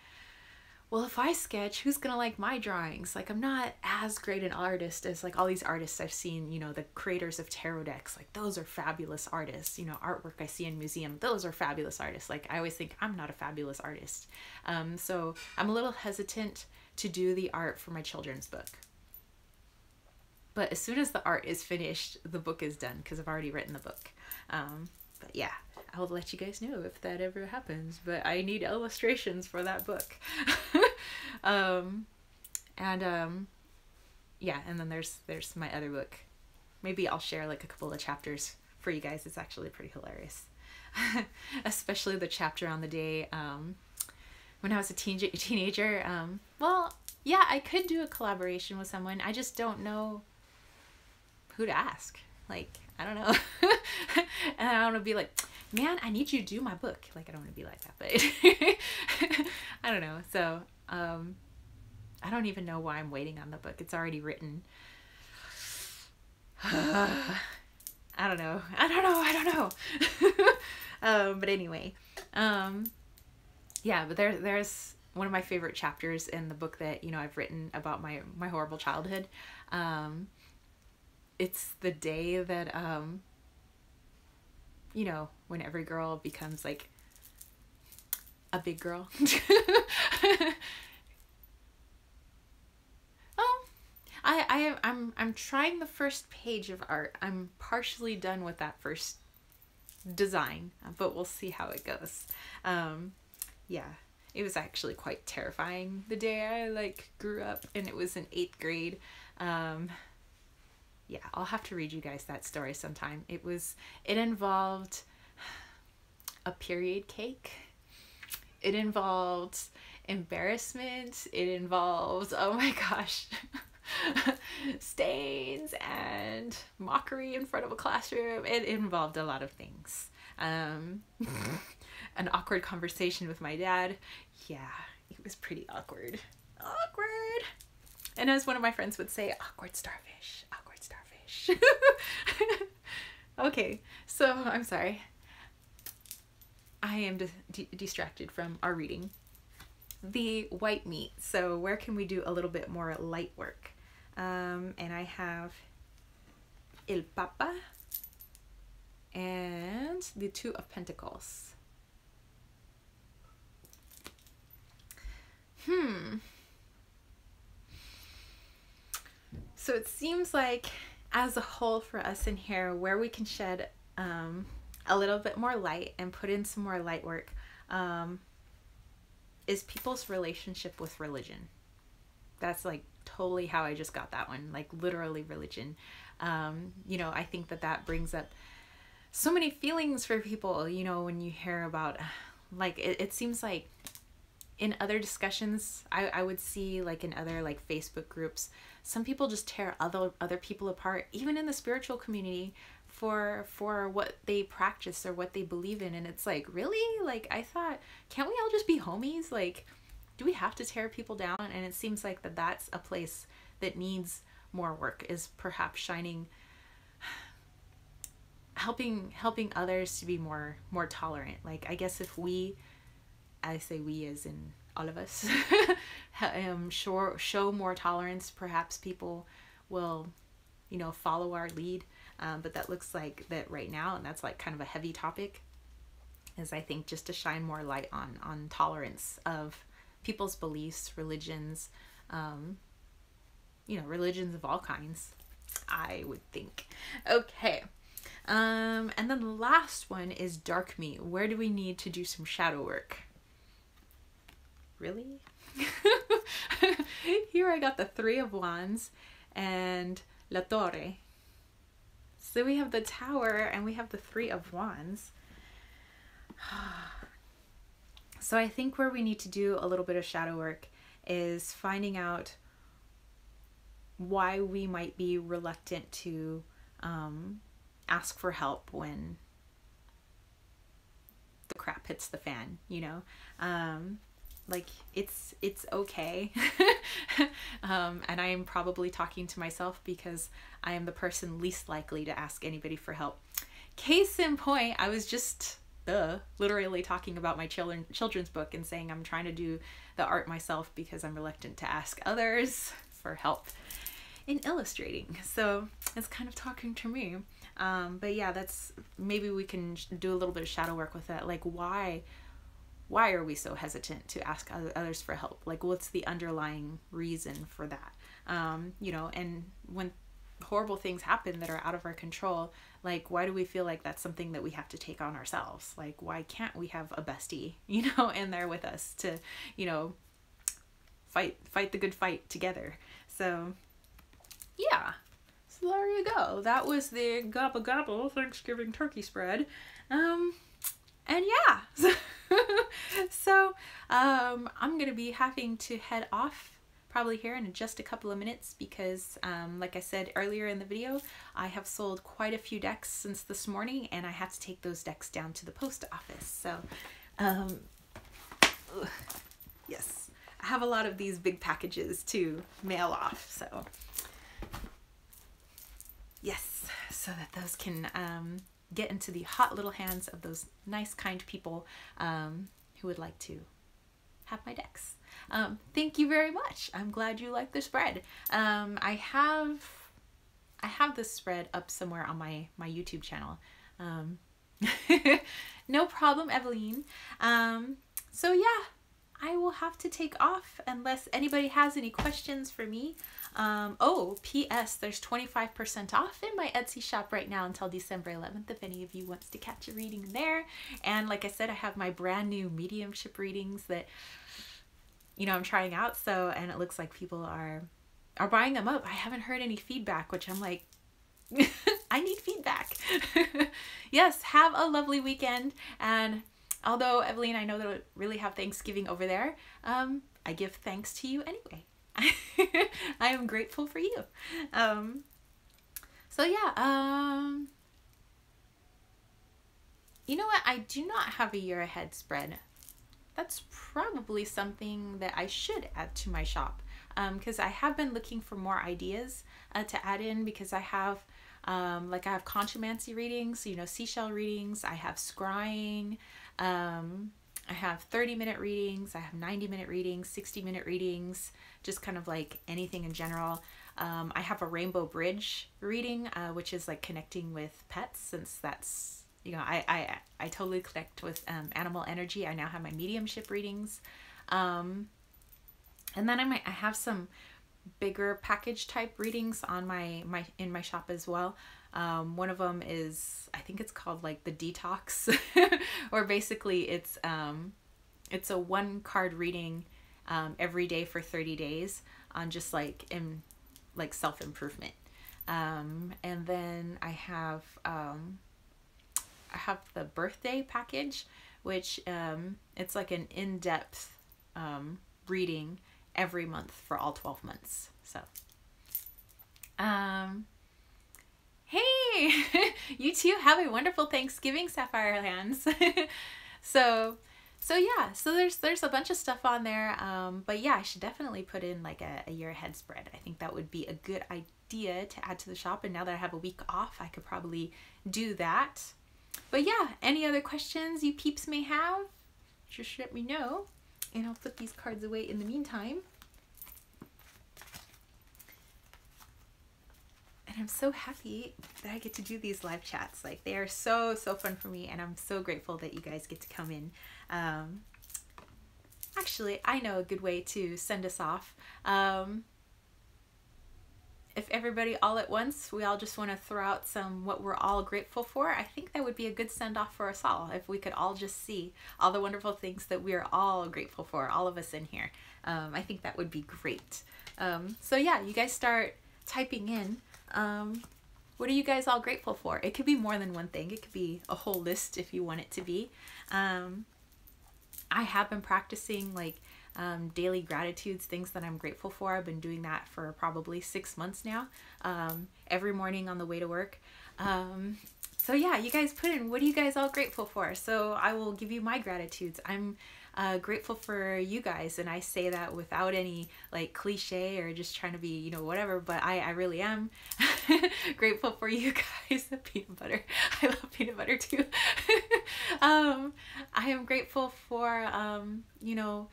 well, if I sketch, who's gonna like my drawings? Like, I'm not as great an artist as like all these artists I've seen, you know, the creators of tarot decks, like those are fabulous artists. You know, artwork I see in museum, those are fabulous artists. Like, I always think I'm not a fabulous artist. So I'm a little hesitant to do the art for my children's book. But as soon as the art is finished, the book is done, because I've already written the book. But yeah, I'll let you guys know if that ever happens. But I need illustrations for that book. Yeah, and then there's my other book. Maybe I'll share like a couple of chapters for you guys. It's actually pretty hilarious. Especially the chapter on the day when I was a teenager. Well, yeah, I could do a collaboration with someone. I just don't know who to ask. Like, I don't know. And I don't want to be like, man, I need you to do my book. Like, I don't want to be like that, but I don't know. So, I don't even know why I'm waiting on the book. It's already written. I don't know. But anyway, yeah, but there's one of my favorite chapters in the book that, you know, I've written about my horrible childhood. It's the day that, you know, when every girl becomes like a big girl. I'm trying the first page of art. I'm partially done with that first design, but we'll see how it goes. Yeah, it was actually quite terrifying the day I like grew up, and it was in 8th grade. Yeah, I'll have to read you guys that story sometime. It involved a period cake. It involved embarrassment. It involved, oh my gosh, stains and mockery in front of a classroom. It involved a lot of things. An awkward conversation with my dad. Yeah, it was pretty awkward. Awkward. And as one of my friends would say, awkward starfish, awkward starfish. Okay, so I'm sorry. I am distracted from our reading. The white meat. So where can we do a little bit more light work? And I have El Papa and the Two of Pentacles. So it seems like as a whole for us in here, where we can shed a little bit more light and put in some more light work is people's relationship with religion. That's like totally how I just got that one, like literally religion. You know, I think that that brings up so many feelings for people, you know, when you hear about, like, it seems like in other discussions, I would see like in other like Facebook groups, some people just tear other people apart, even in the spiritual community, for what they practice or what they believe in. And it's like, really? Like, I thought, can't we all just be homies? Like, do we have to tear people down? And it seems like that's a place that needs more work, is perhaps shining, helping others to be more tolerant. Like, I guess if I say we as in all of us, show more tolerance, perhaps people will, you know, follow our lead. But that looks like that right now, and that's like kind of a heavy topic, is I think just to shine more light on tolerance of people's beliefs, religions, you know, religions of all kinds, I would think. Okay. And then the last one is dark meat. Where do we need to do some shadow work? Really? Here I got the Three of Wands and La Torre. So we have the Tower and we have the Three of Wands. So I think where we need to do a little bit of shadow work is finding out why we might be reluctant to ask for help when the crap hits the fan, you know? Like, it's okay. And I am probably talking to myself because I am the person least likely to ask anybody for help. Case in point, I was just literally talking about my children's book and saying I'm trying to do the art myself because I'm reluctant to ask others for help in illustrating. So it's kind of talking to me. But yeah, maybe we can do a little bit of shadow work with that. Like, why are we so hesitant to ask others for help? Like, what's the underlying reason for that? You know, and when horrible things happen that are out of our control, like, why do we feel like that's something that we have to take on ourselves? Like, why can't we have a bestie, you know, in there with us to, you know, fight the good fight together? So yeah, so there you go. That was the Gobble Gobble Thanksgiving turkey spread. And yeah, so I'm going to be having to head off probably here in just a couple of minutes because like I said earlier in the video, I have sold quite a few decks since this morning and I have to take those decks down to the post office. So yes, I have a lot of these big packages to mail off. So yes, so that those can get into the hot little hands of those nice, kind people who would like to have my decks. Thank you very much. I'm glad you like the spread. I have this spread up somewhere on my YouTube channel. No problem, Eveline. So yeah, I will have to take off unless anybody has any questions for me. Oh, P.S. There's 25% off in my Etsy shop right now until December 11th if any of you wants to catch a reading there. And like I said, I have my brand new mediumship readings that, you know, I'm trying out. So, and it looks like people are buying them up. I haven't heard any feedback, which I'm like, I need feedback. Yes, have a lovely weekend. And although, Eveline, I know they don't really have Thanksgiving over there, I give thanks to you anyway. I am grateful for you. So yeah, you know what? I do not have a year ahead spread that's probably something that I should add to my shop, because I have been looking for more ideas to add in, because I have like I have conchomancy readings, you know, seashell readings, I have scrying, I have 30-minute readings, I have 90-minute readings, 60-minute readings, just kind of like anything in general. I have a rainbow bridge reading, which is like connecting with pets, since that's, you know, I totally connect with animal energy. I now have my mediumship readings. And then I have some bigger package type readings on in my shop as well. One of them is, I think it's called like the detox, or basically it's a 1 card reading every day for 30 days on just like self-improvement. And then I have the birthday package, which it's like an in-depth reading every month for all 12 months. So hey, you too, have a wonderful Thanksgiving, Sapphire Hands. so yeah, so there's a bunch of stuff on there, but yeah, I should definitely put in like a year ahead spread. I think that would be a good idea to add to the shop, and now that I have a week off, I could probably do that. But yeah, any other questions you peeps may have, just let me know, and I'll put these cards away in the meantime. And I'm so happy that I get to do these live chats. Like, they are so fun for me, and I'm so grateful that you guys get to come in. Actually, I know a good way to send us off. If everybody all at once, we all just want to throw out some what we're all grateful for, I think that would be a good send off for us all, if we could all just see all the wonderful things that we are all grateful for, all of us in here. I think that would be great. So yeah, you guys start typing in. What are you guys all grateful for? It could be more than one thing. It could be a whole list if you want it to be. I have been practicing like daily gratitudes, things that I'm grateful for. I've been doing that for probably 6 months now, every morning on the way to work. So yeah, you guys put in, what are you guys all grateful for? So I will give you my gratitudes. I'm grateful for you guys, and I say that without any like cliche or just trying to be, you know, whatever, but I really am grateful for you guys. The peanut butter, I love peanut butter too. I am grateful for you know,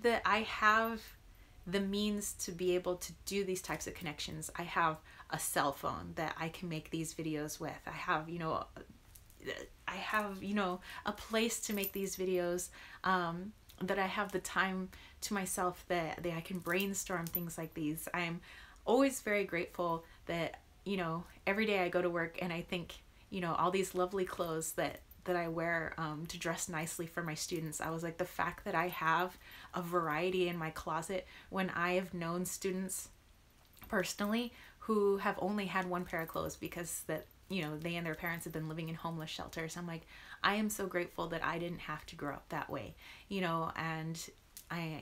that I have the means to be able to do these types of connections. I have a cell phone that I can make these videos with. I have, you know, a place to make these videos, that I have the time to myself that I can brainstorm things like these. I'm always very grateful that, you know, every day I go to work and I think, you know, all these lovely clothes that I wear to dress nicely for my students. I was like, the fact that I have a variety in my closet, when I have known students personally who have only had one pair of clothes because that, you know, they and their parents have been living in homeless shelters. I'm like, I am so grateful that I didn't have to grow up that way, you know. And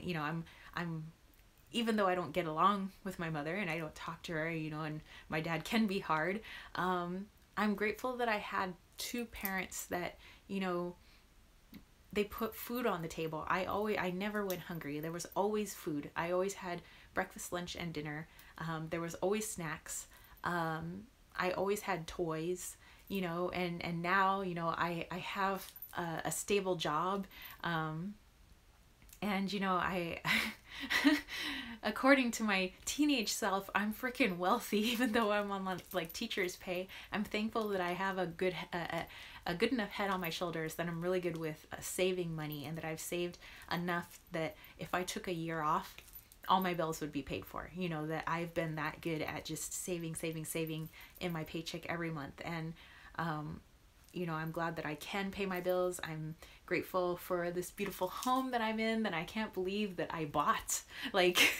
you know, I'm even though I don't get along with my mother and I don't talk to her, you know, and my dad can be hard, I'm grateful that I had 2 parents that, you know, they put food on the table. I never went hungry. There was always food. I always had breakfast, lunch, and dinner. There was always snacks. I always had toys, you know, and now, you know, I have a stable job. And, you know, I, according to my teenage self, I'm freaking wealthy, even though I'm on like teacher's pay. I'm thankful that I have a good enough head on my shoulders, that I'm really good with saving money, and that I've saved enough that if I took a year off, all my bills would be paid for. You know, that I've been that good at just saving in my paycheck every month. And, you know, I'm glad that I can pay my bills. I'm grateful for this beautiful home that I'm in that I can't believe that I bought. Like,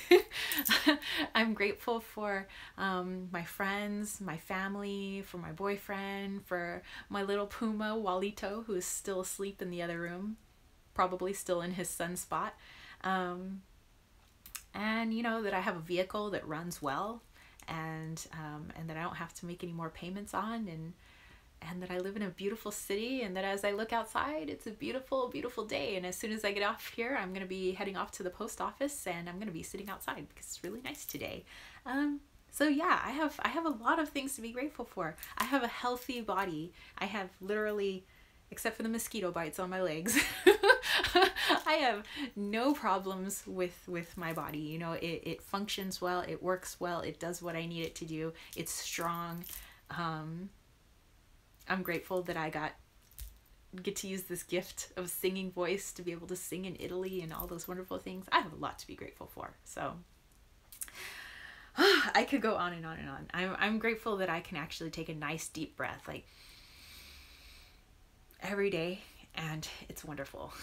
I'm grateful for my friends, my family, for my boyfriend, for my little Puma, Walito, who is still asleep in the other room, probably still in his sunspot. And, you know, that I have a vehicle that runs well, and that I don't have to make any more payments on. And and that I live in a beautiful city, and that as I look outside, it's a beautiful, beautiful day. And as soon as I get off here, I'm going to be heading off to the post office, and I'm going to be sitting outside because it's really nice today. So yeah, I have a lot of things to be grateful for. I have a healthy body. I have literally, except for the mosquito bites on my legs, I have no problems with my body. You know, it functions well, it works well, it does what I need it to do, it's strong. I'm grateful that I get to use this gift of singing voice to be able to sing in Italy and all those wonderful things. I have a lot to be grateful for. So I could go on and on and on. I'm grateful that I can actually take a nice deep breath like every day, and it's wonderful.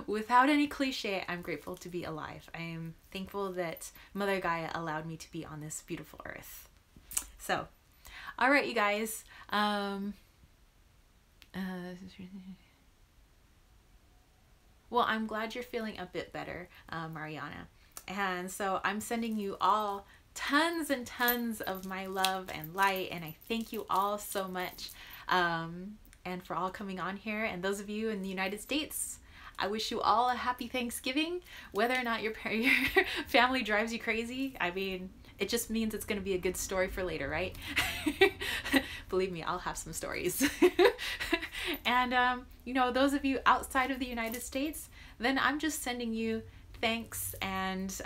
Without any cliche, I'm grateful to be alive. I am thankful that Mother Gaia allowed me to be on this beautiful earth. So, all right, you guys. Well, I'm glad you're feeling a bit better, Mariana. And so I'm sending you all tons and tons of my love and light, and I thank you all so much, and for all coming on here. And those of you in the United States, I wish you all a happy Thanksgiving. Whether or not your family drives you crazy, I mean, it just means it's going to be a good story for later, right? Believe me, I'll have some stories. And, you know, those of you outside of the United States, then I'm just sending you thanks and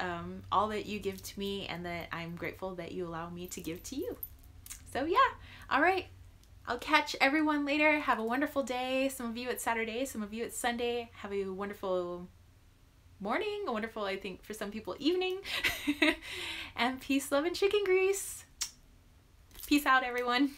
all that you give to me, and that I'm grateful that you allow me to give to you. So yeah, all right. I'll catch everyone later. Have a wonderful day. Some of you it's Saturday, some of you it's Sunday. Have a wonderful morning, a wonderful, I think for some people, evening. And peace, love, and chicken grease. Peace out, everyone.